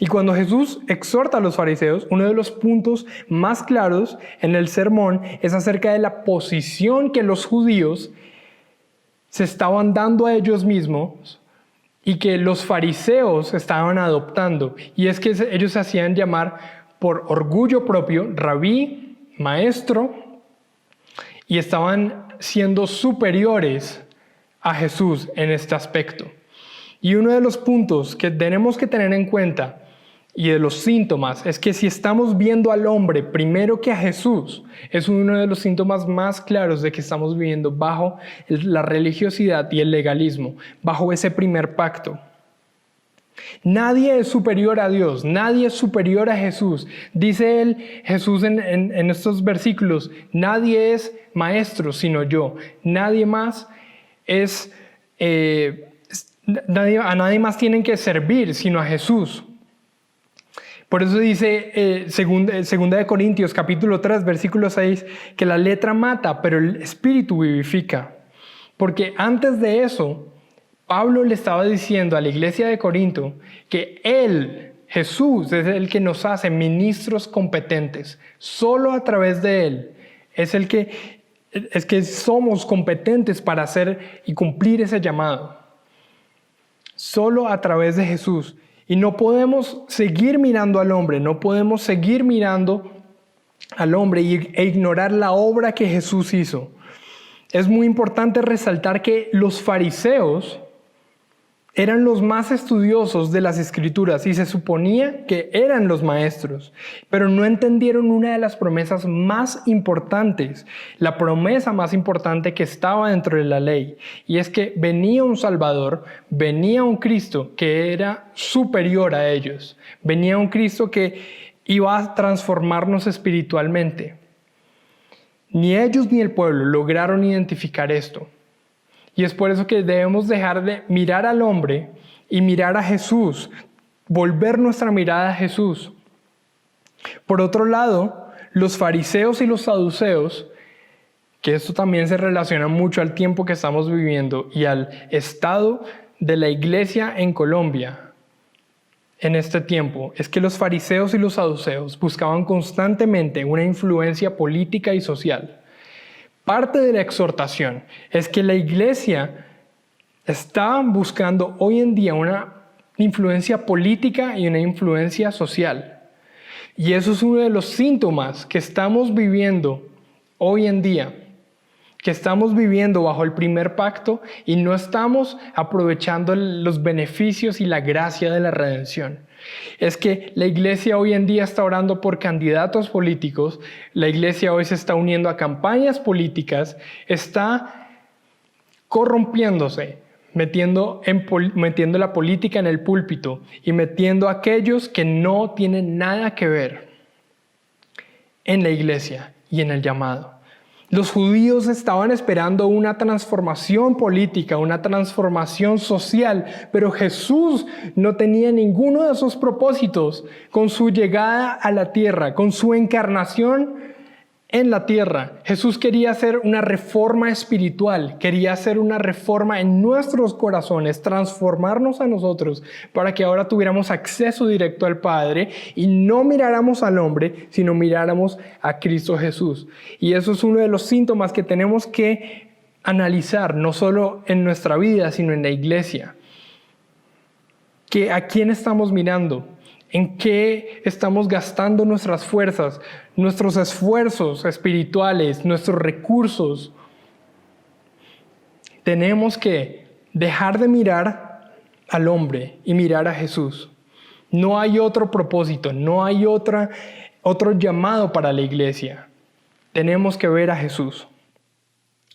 Speaker 3: Y cuando Jesús exhorta a los fariseos, uno de los puntos más claros en el sermón es acerca de la posición que los judíos se estaban dando a ellos mismos y que los fariseos estaban adoptando. Y es que ellos se hacían llamar por orgullo propio, rabí, maestro, y estaban siendo superiores a Jesús en este aspecto. Y uno de los puntos que tenemos que tener en cuenta y de los síntomas es que si estamos viendo al hombre primero que a Jesús, es uno de los síntomas más claros de que estamos viviendo bajo la religiosidad y el legalismo, bajo ese primer pacto. Nadie es superior a Dios, nadie es superior a Jesús. Dice Jesús en estos versículos, nadie es maestro sino yo, nadie más es, a nadie más tienen que servir sino a Jesús. Por eso dice segunda de Corintios capítulo 3 versículo 6 que la letra mata pero el espíritu vivifica. Porque antes de eso Pablo le estaba diciendo a la iglesia de Corinto que Él, Jesús, es el que nos hace ministros competentes. Solo a través de Él es que somos competentes para hacer y cumplir ese llamado. Solo a través de Jesús. Y no podemos seguir mirando al hombre, no podemos seguir mirando al hombre e ignorar la obra que Jesús hizo. Es muy importante resaltar que los fariseos eran los más estudiosos de las Escrituras y se suponía que eran los maestros, pero no entendieron una de las promesas más importantes, la promesa más importante que estaba dentro de la ley, y es que venía un Salvador, venía un Cristo que era superior a ellos, venía un Cristo que iba a transformarnos espiritualmente. Ni ellos ni el pueblo lograron identificar esto. Y es por eso que debemos dejar de mirar al hombre y mirar a Jesús, volver nuestra mirada a Jesús. Por otro lado, los fariseos y los saduceos, que esto también se relaciona mucho al tiempo que estamos viviendo y al estado de la iglesia en Colombia en este tiempo, es que los fariseos y los saduceos buscaban constantemente una influencia política y social. Parte de la exhortación es que la iglesia está buscando hoy en día una influencia política y una influencia social. Y eso es uno de los síntomas que estamos viviendo hoy en día, que estamos viviendo bajo el primer pacto y no estamos aprovechando los beneficios y la gracia de la redención. Es que la iglesia hoy en día está orando por candidatos políticos, la iglesia hoy se está uniendo a campañas políticas, está corrompiéndose, metiendo la política en el púlpito y metiendo a aquellos que no tienen nada que ver en la iglesia y en el llamado. Los judíos estaban esperando una transformación política, una transformación social, pero Jesús no tenía ninguno de esos propósitos con su llegada a la tierra, con su encarnación en la tierra. Jesús quería hacer una reforma espiritual, quería hacer una reforma en nuestros corazones, transformarnos a nosotros para que ahora tuviéramos acceso directo al Padre y no miráramos al hombre, sino miráramos a Cristo Jesús. Y eso es uno de los síntomas que tenemos que analizar, no solo en nuestra vida, sino en la iglesia. ¿A quién estamos mirando? ¿En qué estamos gastando nuestras fuerzas, nuestros esfuerzos espirituales, nuestros recursos? Tenemos que dejar de mirar al hombre y mirar a Jesús. No hay otro propósito, no hay otro llamado para la iglesia. Tenemos que ver a Jesús.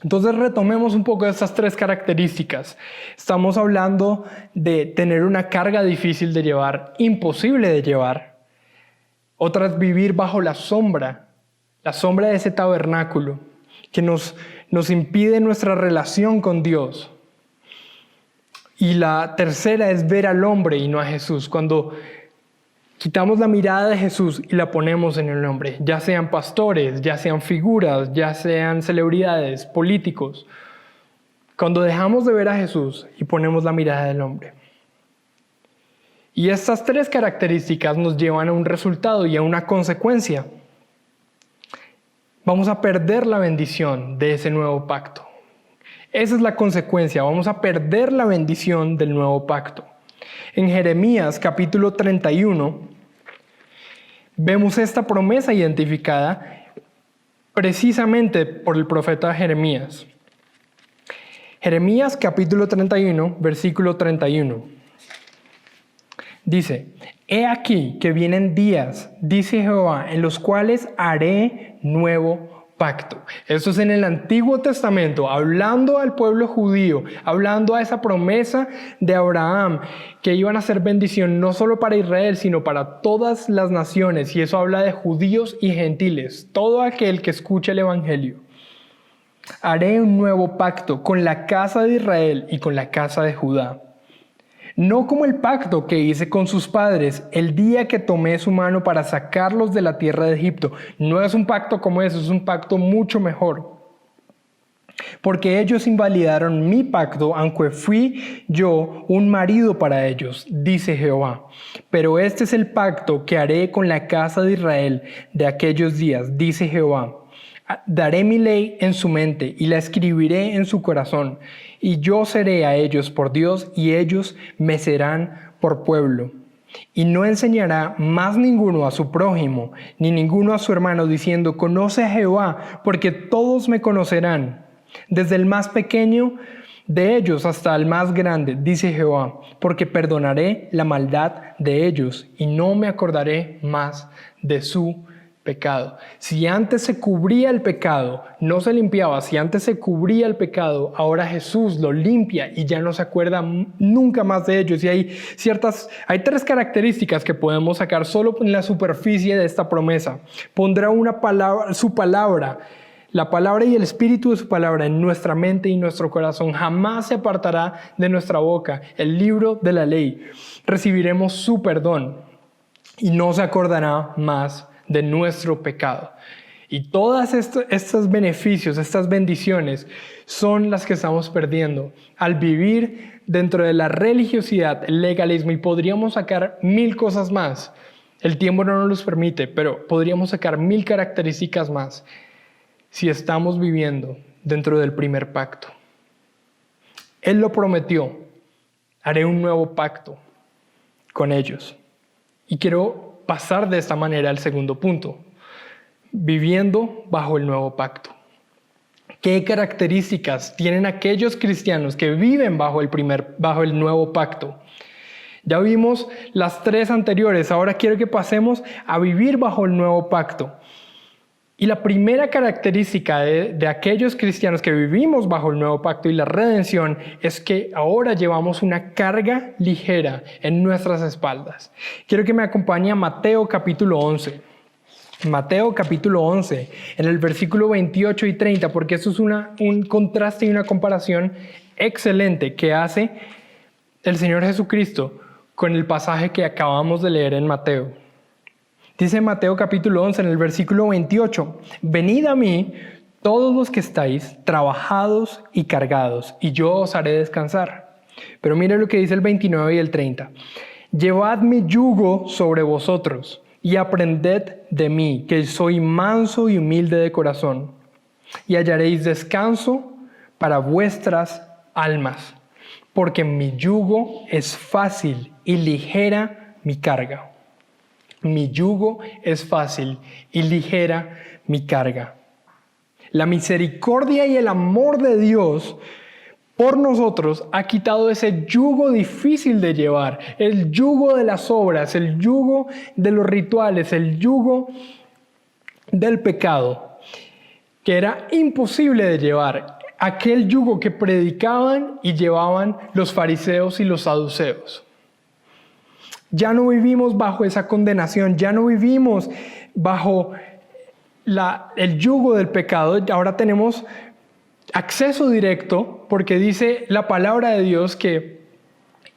Speaker 3: Entonces retomemos un poco estas tres características. Estamos hablando de tener una carga difícil de llevar, imposible de llevar. Otra es vivir bajo la sombra de ese tabernáculo que nos impide nuestra relación con Dios. Y la tercera es ver al hombre y no a Jesús. Cuando quitamos la mirada de Jesús y la ponemos en el hombre, ya sean pastores, ya sean figuras, ya sean celebridades, políticos. Cuando dejamos de ver a Jesús y ponemos la mirada del hombre. Y estas tres características nos llevan a un resultado y a una consecuencia. Vamos a perder la bendición de ese nuevo pacto. Esa es la consecuencia. Vamos a perder la bendición del nuevo pacto. En Jeremías capítulo 31 vemos esta promesa identificada precisamente por el profeta Jeremías. Jeremías capítulo 31, versículo 31. Dice, he aquí que vienen días, dice Jehová, en los cuales haré nuevo pacto. Esto es en el Antiguo Testamento, hablando al pueblo judío, hablando a esa promesa de Abraham, que iban a ser bendición no solo para Israel, sino para todas las naciones. Y eso habla de judíos y gentiles, todo aquel que escuche el Evangelio. Haré un nuevo pacto con la casa de Israel y con la casa de Judá. No como el pacto que hice con sus padres el día que tomé su mano para sacarlos de la tierra de Egipto. No es un pacto como ese, es un pacto mucho mejor. Porque ellos invalidaron mi pacto, aunque fui yo un marido para ellos, dice Jehová. Pero este es el pacto que haré con la casa de Israel de aquellos días, dice Jehová. Daré mi ley en su mente y la escribiré en su corazón. Y yo seré a ellos por Dios y ellos me serán por pueblo. Y no enseñará más ninguno a su prójimo, ni ninguno a su hermano, diciendo, conoce a Jehová, porque todos me conocerán, desde el más pequeño de ellos hasta el más grande, dice Jehová, porque perdonaré la maldad de ellos y no me acordaré más de su pecado. Si antes se cubría el pecado, no se limpiaba. Si antes se cubría el pecado, ahora Jesús lo limpia y ya no se acuerda nunca más de ellos. Y hay tres características que podemos sacar solo en la superficie de esta promesa. Pondrá su palabra, la palabra y el espíritu de su palabra en nuestra mente y nuestro corazón. Jamás se apartará de nuestra boca el libro de la ley. Recibiremos su perdón y no se acordará más de nuestro pecado. Y todos estos beneficios, estas bendiciones son las que estamos perdiendo al vivir dentro de la religiosidad, el legalismo, y podríamos sacar 1000 cosas más. El tiempo no nos los permite, pero podríamos sacar 1000 características más si estamos viviendo dentro del primer pacto. Él lo prometió, haré un nuevo pacto con ellos. Y quiero pasar de esta manera al segundo punto, viviendo bajo el nuevo pacto. ¿Qué características tienen aquellos cristianos que viven bajo el nuevo pacto? Ya vimos las 3 anteriores, ahora quiero que pasemos a vivir bajo el nuevo pacto. Y la primera característica de aquellos cristianos que vivimos bajo el nuevo pacto y la redención es que ahora llevamos una carga ligera en nuestras espaldas. Quiero que me acompañe a Mateo capítulo 11. Mateo capítulo 11, en el versículo 28 y 30, porque esto es un contraste y una comparación excelente que hace el Señor Jesucristo con el pasaje que acabamos de leer en Mateo. Dice Mateo capítulo 11 en el versículo 28, venid a mí todos los que estáis trabajados y cargados, y yo os haré descansar. Pero mire lo que dice el 29 y el 30. Llevad mi yugo sobre vosotros y aprended de mí, que soy manso y humilde de corazón, y hallaréis descanso para vuestras almas, porque mi yugo es fácil y ligera mi carga. Mi yugo es fácil y ligera mi carga. La misericordia y el amor de Dios por nosotros ha quitado ese yugo difícil de llevar, el yugo de las obras, el yugo de los rituales, el yugo del pecado, que era imposible de llevar, aquel yugo que predicaban y llevaban los fariseos y los saduceos. Ya no vivimos bajo esa condenación, ya no vivimos bajo el yugo del pecado. Ahora tenemos acceso directo porque dice la palabra de Dios que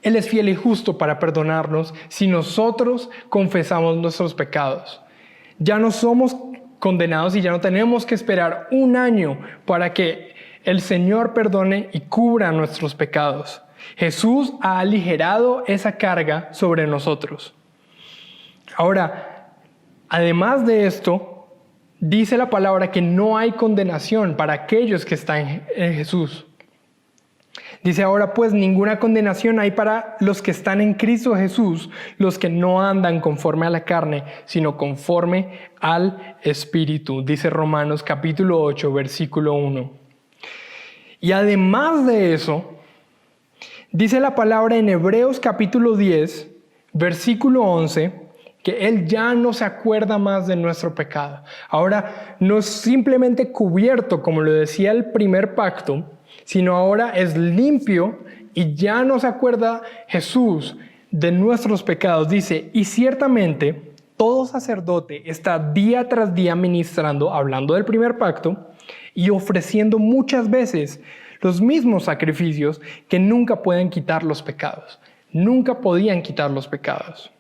Speaker 3: Él es fiel y justo para perdonarnos si nosotros confesamos nuestros pecados. Ya no somos condenados y ya no tenemos que esperar un año para que el Señor perdone y cubra nuestros pecados. Jesús ha aligerado esa carga sobre nosotros. Ahora, además de esto, dice la palabra que no hay condenación para aquellos que están en Jesús. Dice ahora pues ninguna condenación hay para los que están en Cristo Jesús, los que no andan conforme a la carne, sino conforme al Espíritu. Dice Romanos capítulo 8, versículo 1. Y además de eso, dice la palabra en Hebreos capítulo 10, versículo 11, que Él ya no se acuerda más de nuestro pecado. Ahora no es simplemente cubierto, como lo decía el primer pacto, sino ahora es limpio y ya no se acuerda Jesús de nuestros pecados. Dice, y ciertamente todo sacerdote está día tras día ministrando, hablando del primer pacto, y ofreciendo muchas veces los mismos sacrificios que nunca pueden quitar los pecados. Nunca podían quitar los pecados.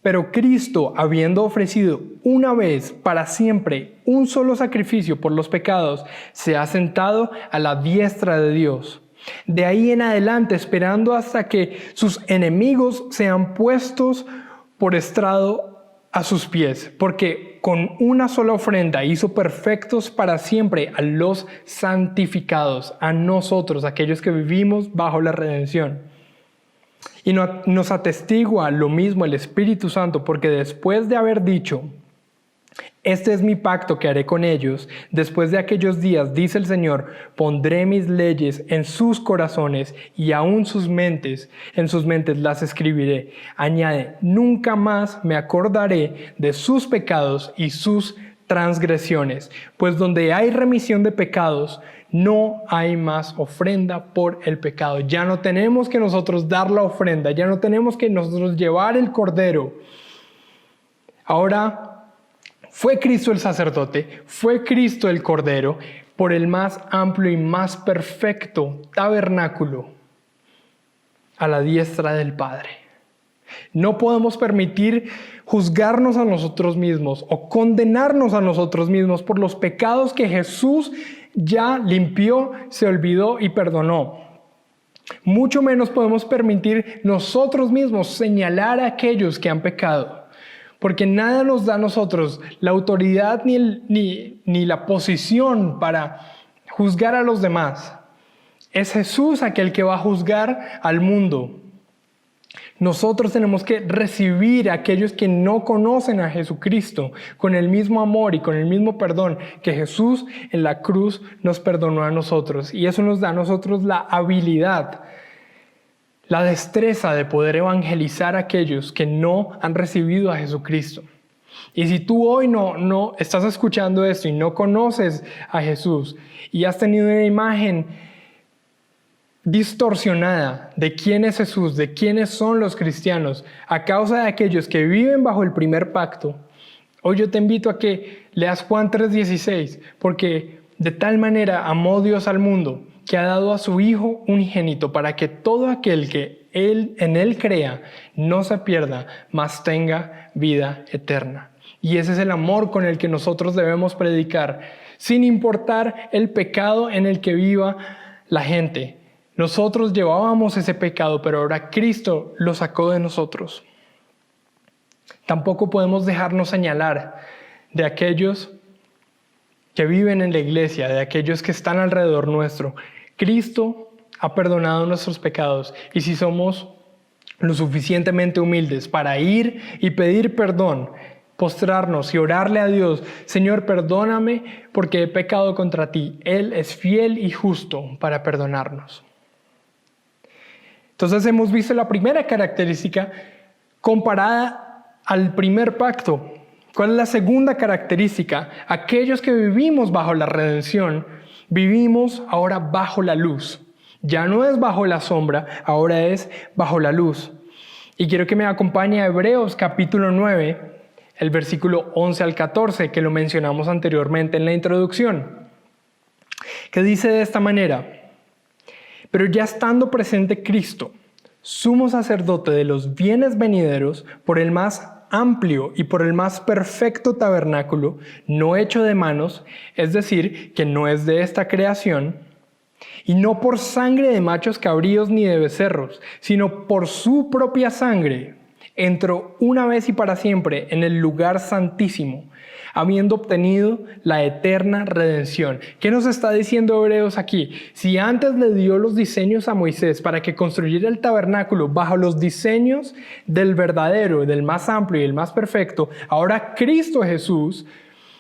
Speaker 3: Pero Cristo, habiendo ofrecido una vez para siempre un solo sacrificio por los pecados, se ha sentado a la diestra de Dios. De ahí en adelante, esperando hasta que sus enemigos sean puestos por estrado a sus pies, porque con una sola ofrenda hizo perfectos para siempre a los santificados, a nosotros, aquellos que vivimos bajo la redención. Y nos atestigua lo mismo el Espíritu Santo, porque después de haber dicho, este es mi pacto que haré con ellos, después de aquellos días, dice el Señor, pondré mis leyes en sus corazones y aún en sus mentes las escribiré. Añade, nunca más me acordaré de sus pecados y sus transgresiones, pues donde hay remisión de pecados, no hay más ofrenda por el pecado. Ya no tenemos que nosotros dar la ofrenda, ya no tenemos que nosotros llevar el cordero. Ahora fue Cristo el sacerdote, fue Cristo el cordero, por el más amplio y más perfecto tabernáculo a la diestra del Padre. No podemos permitir juzgarnos a nosotros mismos o condenarnos a nosotros mismos por los pecados que Jesús ya limpió, se olvidó y perdonó. Mucho menos podemos permitir nosotros mismos señalar a aquellos que han pecado, porque nada nos da a nosotros la autoridad ni la posición para juzgar a los demás. Es Jesús aquel que va a juzgar al mundo. Nosotros tenemos que recibir a aquellos que no conocen a Jesucristo con el mismo amor y con el mismo perdón que Jesús en la cruz nos perdonó a nosotros. Y eso nos da a nosotros la habilidad, la destreza de poder evangelizar a aquellos que no han recibido a Jesucristo. Y si tú hoy no estás escuchando esto y no conoces a Jesús y has tenido una imagen distorsionada de quién es Jesús, de quiénes son los cristianos, a causa de aquellos que viven bajo el primer pacto, hoy yo te invito a que leas Juan 3:16, porque de tal manera amó Dios al mundo, que ha dado a su Hijo unigénito, para que todo aquel que en Él crea no se pierda, mas tenga vida eterna. Y ese es el amor con el que nosotros debemos predicar, sin importar el pecado en el que viva la gente. Nosotros llevábamos ese pecado, pero ahora Cristo lo sacó de nosotros. Tampoco podemos dejarnos señalar de aquellos que viven en la iglesia, de aquellos que están alrededor nuestro. Cristo ha perdonado nuestros pecados, y si somos lo suficientemente humildes para ir y pedir perdón, postrarnos y orarle a Dios, Señor, perdóname porque he pecado contra ti. Él es fiel y justo para perdonarnos. Entonces hemos visto la primera característica comparada al primer pacto. ¿Cuál es la segunda característica? Aquellos que vivimos bajo la redención, vivimos ahora bajo la luz. Ya no es bajo la sombra, ahora es bajo la luz. Y quiero que me acompañe a Hebreos capítulo 9, el versículo 11 al 14, que lo mencionamos anteriormente en la introducción, que dice de esta manera: pero ya estando presente Cristo, sumo sacerdote de los bienes venideros, por el más amplio y por el más perfecto tabernáculo, no hecho de manos, es decir, que no es de esta creación, y no por sangre de machos cabríos ni de becerros, sino por su propia sangre, entró una vez y para siempre en el lugar santísimo, habiendo obtenido la eterna redención. ¿Qué nos está diciendo Hebreos aquí? Si antes le dio los diseños a Moisés para que construyera el tabernáculo bajo los diseños del verdadero, del más amplio y el más perfecto, ahora Cristo Jesús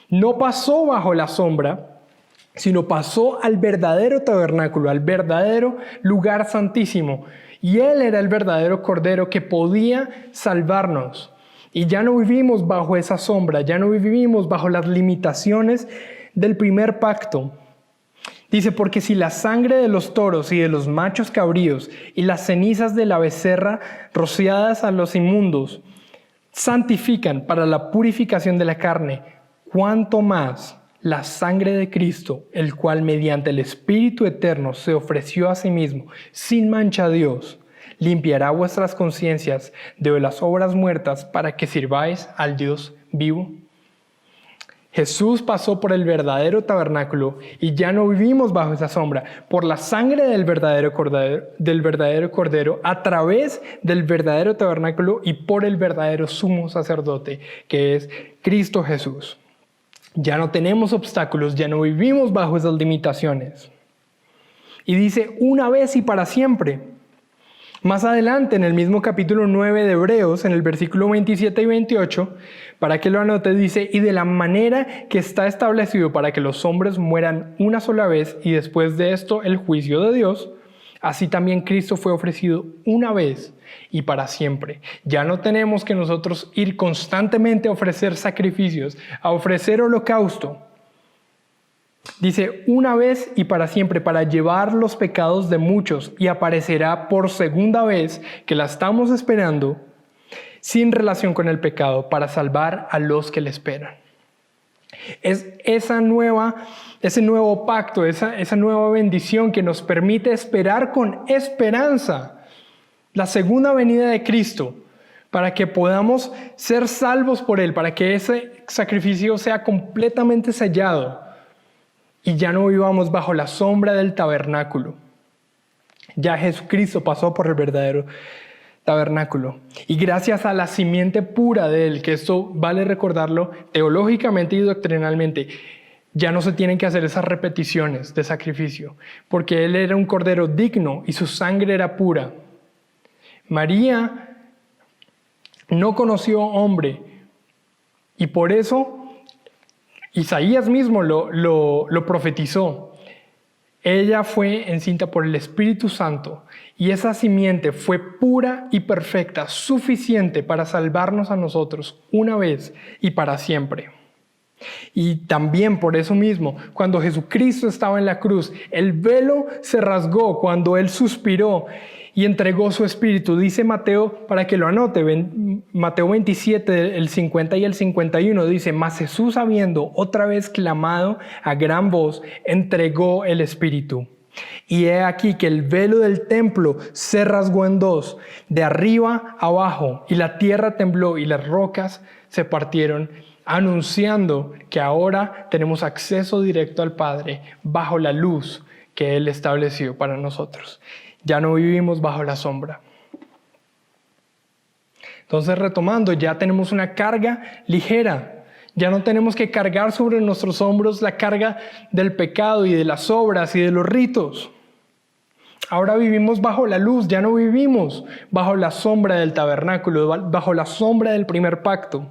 Speaker 3: no pasó bajo la sombra, sino pasó al verdadero tabernáculo, al verdadero lugar santísimo. Y Él era el verdadero Cordero que podía salvarnos. Y ya no vivimos bajo esa sombra, ya no vivimos bajo las limitaciones del primer pacto. Dice, porque si la sangre de los toros y de los machos cabríos y las cenizas de la becerra rociadas a los inmundos santifican para la purificación de la carne, cuánto más la sangre de Cristo, el cual mediante el Espíritu Eterno se ofreció a sí mismo, sin mancha a Dios, limpiará vuestras conciencias de las obras muertas para que sirváis al Dios vivo. Jesús pasó por el verdadero tabernáculo y ya no vivimos bajo esa sombra. Por la sangre del verdadero Cordero, a través del verdadero tabernáculo y por el verdadero sumo sacerdote, que es Cristo Jesús. Ya no tenemos obstáculos, ya no vivimos bajo esas limitaciones. Y dice, una vez y para siempre. Más adelante, en el mismo capítulo 9 de Hebreos, en el versículo 27 y 28, para que lo anote, dice, y de la manera que está establecido para que los hombres mueran una sola vez y después de esto el juicio de Dios, así también Cristo fue ofrecido una vez y para siempre. Ya no tenemos que nosotros ir constantemente a ofrecer sacrificios, a ofrecer holocausto. Dice, una vez y para siempre, para llevar los pecados de muchos, y aparecerá por segunda vez, que la estamos esperando, sin relación con el pecado, para salvar a los que le esperan. Es ese nuevo pacto, esa nueva bendición que nos permite esperar con esperanza la segunda venida de Cristo, para que podamos ser salvos por Él, para que ese sacrificio sea completamente sellado. Y ya no vivamos bajo la sombra del tabernáculo. Ya Jesucristo pasó por el verdadero tabernáculo. Y gracias a la simiente pura de Él, que esto vale recordarlo teológicamente y doctrinalmente, ya no se tienen que hacer esas repeticiones de sacrificio, porque Él era un cordero digno y su sangre era pura. María no conoció hombre y por eso Isaías mismo lo profetizó. Ella fue encinta por el Espíritu Santo y esa simiente fue pura y perfecta, suficiente para salvarnos a nosotros una vez y para siempre. Y también por eso mismo, cuando Jesucristo estaba en la cruz, el velo se rasgó cuando Él suspiró y entregó su espíritu. Dice Mateo, para que lo anote, Mateo 27, el 50 y el 51, dice, mas Jesús, habiendo otra vez clamado a gran voz, entregó el espíritu. Y he aquí que el velo del templo se rasgó en dos, de arriba a abajo, y la tierra tembló y las rocas se partieron, anunciando que ahora tenemos acceso directo al Padre bajo la luz que Él estableció para nosotros. Ya no vivimos bajo la sombra. Entonces, retomando, ya tenemos una carga ligera. Ya no tenemos que cargar sobre nuestros hombros la carga del pecado y de las obras y de los ritos. Ahora vivimos bajo la luz, ya no vivimos bajo la sombra del tabernáculo, bajo la sombra del primer pacto.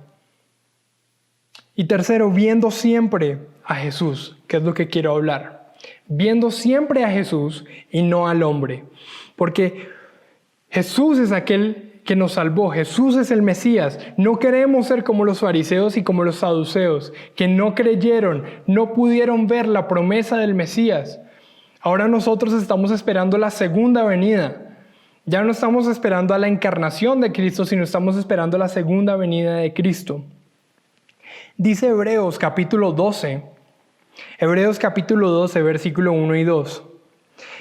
Speaker 3: Y tercero, viendo siempre a Jesús, que es lo que quiero hablar. Viendo siempre a Jesús y no al hombre. Porque Jesús es aquel que nos salvó. Jesús es el Mesías. No queremos ser como los fariseos y como los saduceos, que no creyeron, no pudieron ver la promesa del Mesías. Ahora nosotros estamos esperando la segunda venida Ya no estamos esperando a la encarnación de Cristo, sino estamos esperando la segunda venida de Cristo. Dice Hebreos capítulo 12, versículo 1 y 2.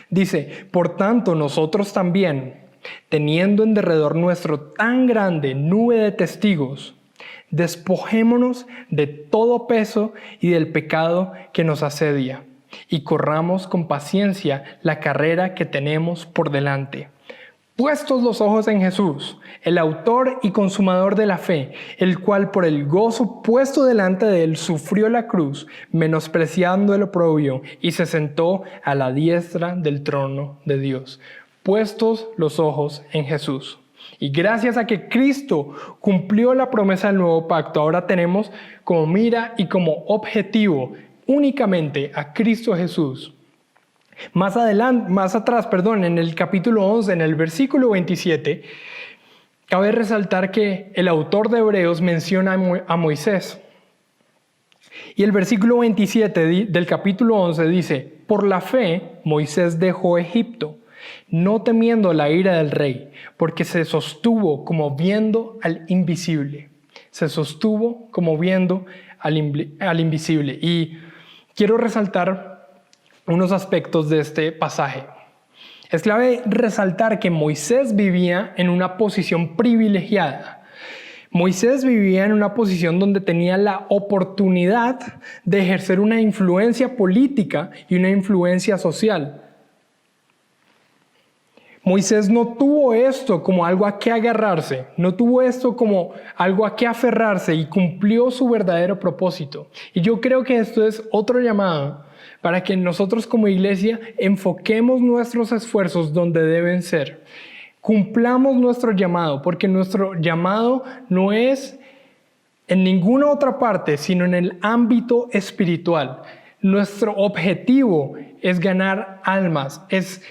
Speaker 3: Dice, por tanto nosotros también, teniendo en derredor nuestro tan grande nube de testigos, despojémonos de todo peso y del pecado que nos asedia, y corramos con paciencia la carrera que tenemos por delante. Puestos los ojos en Jesús, el autor y consumador de la fe, el cual por el gozo puesto delante de él sufrió la cruz, menospreciando el oprobio, y se sentó a la diestra del trono de Dios. Puestos los ojos en Jesús. Y gracias a que Cristo cumplió la promesa del nuevo pacto, ahora tenemos como mira y como objetivo únicamente a Cristo Jesús. Más atrás, en el capítulo 11, en el versículo 27, cabe resaltar que el autor de Hebreos menciona a Moisés. Y el versículo 27 del capítulo 11 dice, por la fe Moisés dejó Egipto, no temiendo la ira del rey, porque se sostuvo como viendo al invisible. Se sostuvo como viendo al invisible. Y quiero resaltar unos aspectos de este pasaje. Es clave resaltar que Moisés vivía en una posición privilegiada. Moisés vivía en una posición donde tenía la oportunidad de ejercer una influencia política y una influencia social. Moisés no tuvo esto como algo a qué agarrarse, no tuvo esto como algo a qué aferrarse y cumplió su verdadero propósito. Y yo creo que esto es otro llamado para que nosotros como iglesia enfoquemos nuestros esfuerzos donde deben ser. Cumplamos nuestro llamado, porque nuestro llamado no es en ninguna otra parte, sino en el ámbito espiritual. Nuestro objetivo es ganar almas, es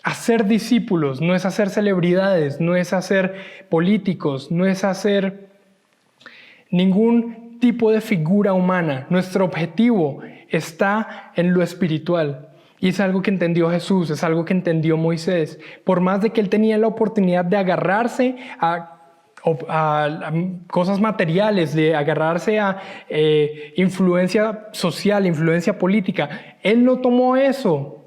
Speaker 3: hacer discípulos, no es hacer celebridades, no es hacer políticos, no es hacer ningún tipo de figura humana. Nuestro objetivo está en lo espiritual. Y es algo que entendió Jesús, es algo que entendió Moisés. Por más de que él tenía la oportunidad de agarrarse a cosas materiales, de agarrarse a influencia social, influencia política, él no tomó eso.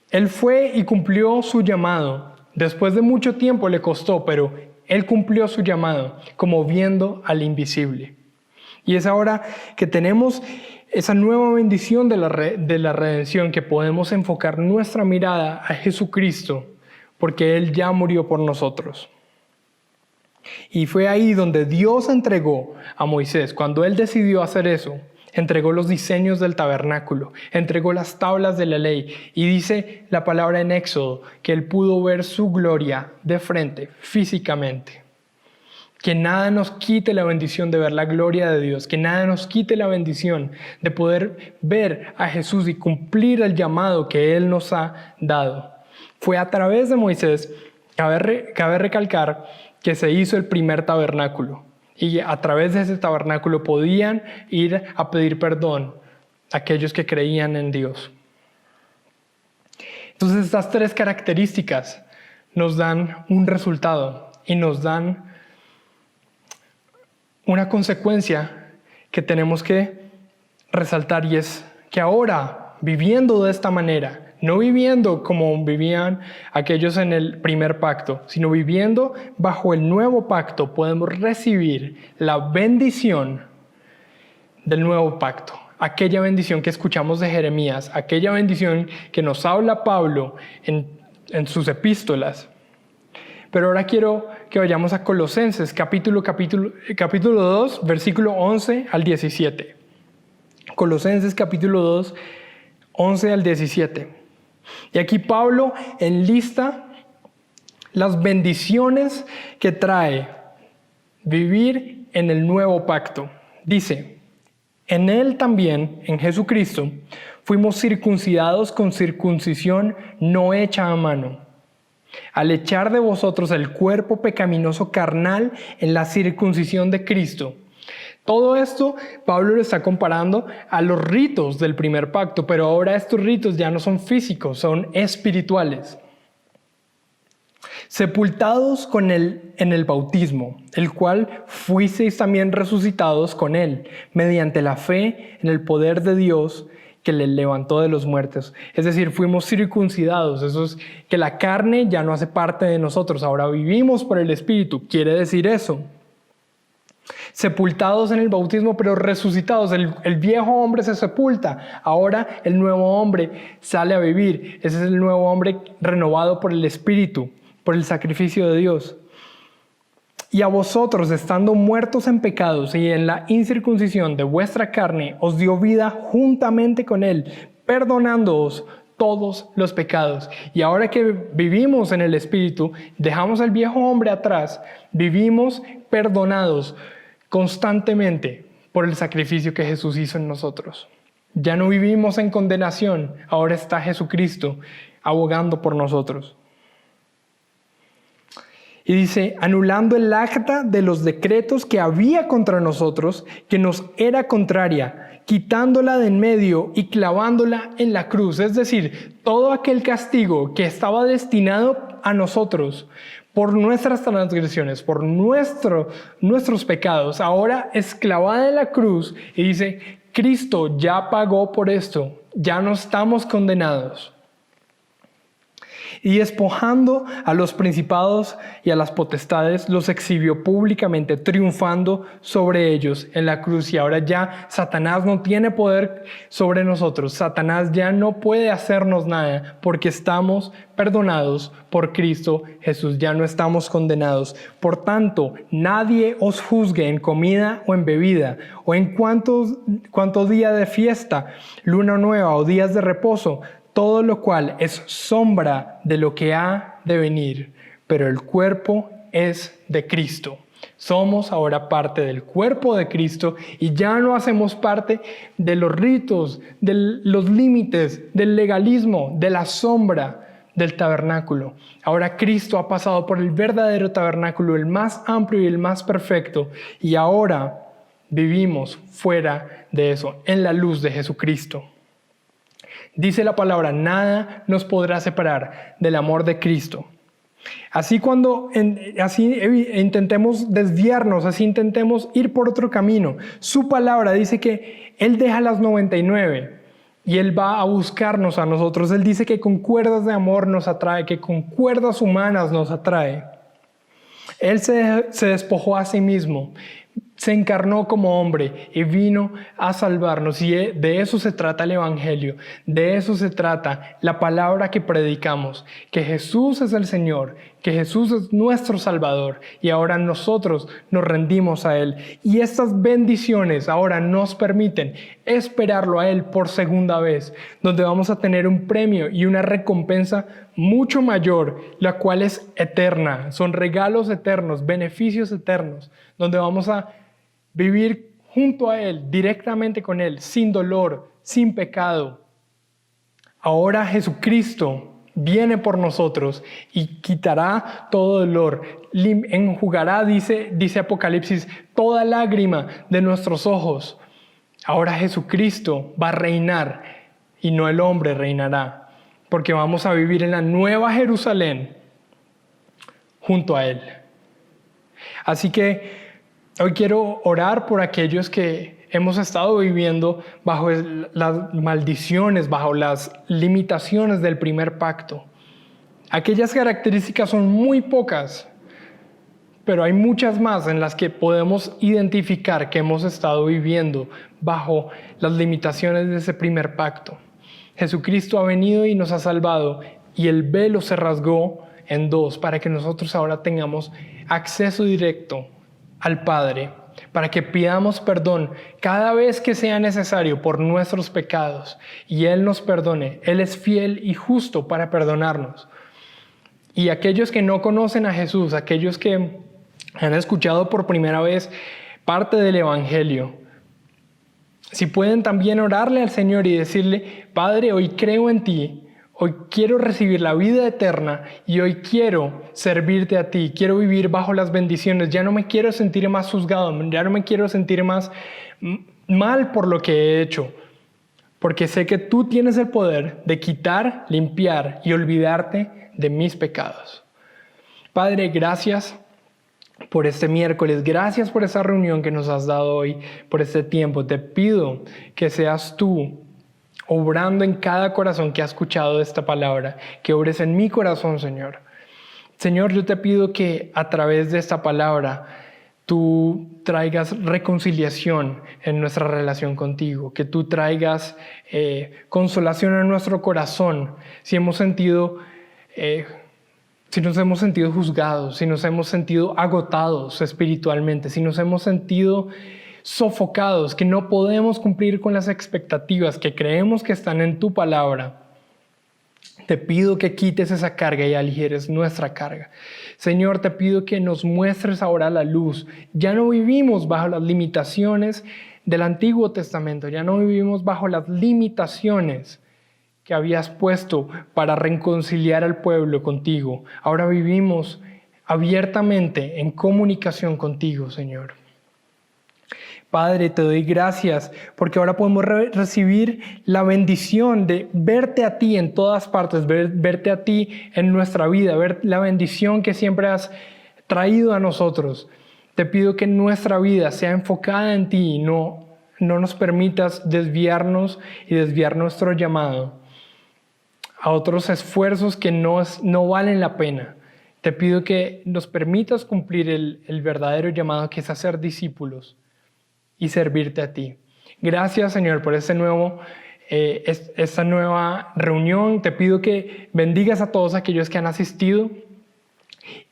Speaker 3: Él fue y cumplió su llamado. Después de mucho tiempo le costó, pero él cumplió su llamado, como viendo al invisible. Y es ahora que tenemos esa nueva bendición de la redención, que podemos enfocar nuestra mirada a Jesucristo, porque Él ya murió por nosotros. Y fue ahí donde Dios entregó a Moisés, cuando Él decidió hacer eso, entregó los diseños del tabernáculo, entregó las tablas de la ley, y dice la palabra en Éxodo que Él pudo ver su gloria de frente, físicamente. Que nada nos quite la bendición de ver la gloria de Dios, que nada nos quite la bendición de poder ver a Jesús y cumplir el llamado que Él nos ha dado. Fue a través de Moisés, cabe recalcar, que se hizo el primer tabernáculo. Y a través de ese tabernáculo podían ir a pedir perdón a aquellos que creían en Dios. Entonces estas tres características nos dan un resultado y nos dan una consecuencia que tenemos que resaltar, y es que ahora, viviendo de esta manera, no viviendo como vivían aquellos en el primer pacto, sino viviendo bajo el nuevo pacto, podemos recibir la bendición del nuevo pacto. Aquella bendición que escuchamos de Jeremías, aquella bendición que nos habla Pablo en sus epístolas. Pero ahora quiero que vayamos a Colosenses, capítulo 2, versículo 11 al 17. Colosenses capítulo 2, 11 al 17. Y aquí Pablo enlista las bendiciones que trae vivir en el nuevo pacto. Dice, en Él también, en Jesucristo, fuimos circuncidados con circuncisión no hecha a mano, al echar de vosotros el cuerpo pecaminoso carnal en la circuncisión de Cristo. Todo esto Pablo lo está comparando a los ritos del primer pacto, pero ahora estos ritos ya no son físicos, son espirituales. sepultados con Él en el bautismo, el cual fuisteis también resucitados con Él, mediante la fe en el poder de Dios que le levantó de los muertos. Es decir, fuimos circuncidados. Eso es que la carne ya no hace parte de nosotros. Ahora vivimos por el Espíritu. Quiere decir eso. Sepultados en el bautismo, pero resucitados. El viejo hombre se sepulta. Ahora el nuevo hombre sale a vivir. Ese es el nuevo hombre renovado por el Espíritu, por el sacrificio de Dios. Y a vosotros, estando muertos en pecados y en la incircuncisión de vuestra carne, os dio vida juntamente con Él, perdonándoos todos los pecados. Y ahora que vivimos en el Espíritu, dejamos al viejo hombre atrás, vivimos perdonados constantemente por el sacrificio que Jesús hizo en nosotros. Ya no vivimos en condenación, ahora está Jesucristo abogando por nosotros. Y dice, anulando el acta de los decretos que había contra nosotros, que nos era contraria, quitándola de en medio y clavándola en la cruz. Es decir, todo aquel castigo que estaba destinado a nosotros por nuestras transgresiones, por nuestros pecados, ahora es clavada en la cruz y dice, Cristo ya pagó por esto, ya no estamos condenados. Y despojando a los principados y a las potestades, los exhibió públicamente, triunfando sobre ellos en la cruz. Y ahora ya Satanás no tiene poder sobre nosotros. Satanás ya no puede hacernos nada porque estamos perdonados por Cristo Jesús. Ya no estamos condenados. Por tanto, nadie os juzgue en comida o en bebida, o en cuánto día de fiesta, luna nueva o días de reposo, todo lo cual es sombra de lo que ha de venir, pero el cuerpo es de Cristo. Somos ahora parte del cuerpo de Cristo y ya no hacemos parte de los ritos, de los límites, del legalismo, de la sombra del tabernáculo. Ahora Cristo ha pasado por el verdadero tabernáculo, el más amplio y el más perfecto, y ahora vivimos fuera de eso, en la luz de Jesucristo. Dice la palabra, nada nos podrá separar del amor de Cristo. Así intentemos desviarnos, así intentemos ir por otro camino. Su palabra dice que Él deja las 99 y Él va a buscarnos a nosotros. Él dice que con cuerdas de amor nos atrae, que con cuerdas humanas nos atrae. Él se despojó a sí mismo, se encarnó como hombre y vino a salvarnos. Y de eso se trata el Evangelio, de eso se trata la palabra que predicamos, que Jesús es el Señor, que Jesús es nuestro Salvador y ahora nosotros nos rendimos a Él. Y estas bendiciones ahora nos permiten esperarlo a Él por segunda vez, donde vamos a tener un premio y una recompensa mucho mayor, la cual es eterna. Son regalos eternos, beneficios eternos, donde vamos a vivir junto a Él, directamente con Él, sin dolor, sin pecado. Ahora Jesucristo viene por nosotros y quitará todo dolor, enjugará, dice Apocalipsis, toda lágrima de nuestros ojos. Ahora Jesucristo va a reinar y no el hombre reinará, porque vamos a vivir en la nueva Jerusalén junto a Él. Así que hoy quiero orar por aquellos que hemos estado viviendo bajo las maldiciones, bajo las limitaciones del primer pacto. Aquellas características son muy pocas, pero hay muchas más en las que podemos identificar que hemos estado viviendo bajo las limitaciones de ese primer pacto. Jesucristo ha venido y nos ha salvado y el velo se rasgó en dos para que nosotros ahora tengamos acceso directo al Padre, para que pidamos perdón cada vez que sea necesario por nuestros pecados y Él nos perdone. Él es fiel y justo para perdonarnos. Y aquellos que no conocen a Jesús, aquellos que han escuchado por primera vez parte del Evangelio, si pueden también orarle al Señor y decirle, Padre, hoy creo en ti, hoy quiero recibir la vida eterna y hoy quiero servirte a ti, quiero vivir bajo las bendiciones, ya no me quiero sentir más juzgado, ya no me quiero sentir más mal por lo que he hecho, porque sé que tú tienes el poder de quitar, limpiar y olvidarte de mis pecados. Padre, gracias por este miércoles, gracias por esa reunión que nos has dado hoy, por este tiempo. Te pido que seas tú obrando en cada corazón que ha escuchado esta palabra, que obres en mi corazón, Señor. Señor, yo te pido que a través de esta palabra tú traigas reconciliación en nuestra relación contigo, que tú traigas consolación en nuestro corazón si nos hemos sentido juzgados, si nos hemos sentido agotados espiritualmente, si nos hemos sentido sofocados, que no podemos cumplir con las expectativas que creemos que están en tu palabra. Te pido que quites esa carga y aligeres nuestra carga. Señor, te pido que nos muestres ahora la luz. Ya no vivimos bajo las limitaciones del Antiguo Testamento, ya no vivimos bajo las limitaciones que habías puesto para reconciliar al pueblo contigo. Ahora vivimos abiertamente en comunicación contigo, Señor. Padre, te doy gracias porque ahora podemos recibir la bendición de verte a ti en todas partes, verte a ti en nuestra vida, ver la bendición que siempre has traído a nosotros. Te pido que nuestra vida sea enfocada en ti y no nos permitas desviarnos y desviar nuestro llamado a otros esfuerzos que no valen la pena. Te pido que nos permitas cumplir el verdadero llamado, que es hacer discípulos y servirte a ti. Gracias, Señor, por esta nueva reunión. Te pido que bendigas a todos aquellos que han asistido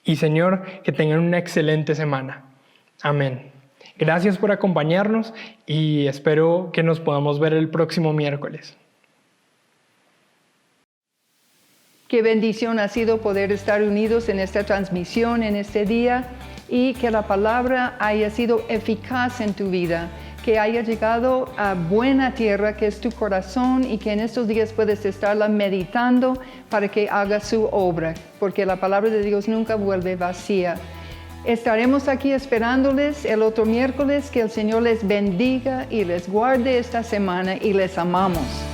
Speaker 3: y, Señor, que tengan una excelente semana. Amén. Gracias por acompañarnos y espero que nos podamos ver el próximo miércoles.
Speaker 1: Qué bendición ha sido poder estar unidos en esta transmisión, en este día, y que la palabra haya sido eficaz en tu vida, que haya llegado a buena tierra, que es tu corazón, y que en estos días puedes estarla meditando para que haga su obra, porque la palabra de Dios nunca vuelve vacía. Estaremos aquí esperándoles el otro miércoles. Que el Señor les bendiga y les guarde esta semana, y les amamos.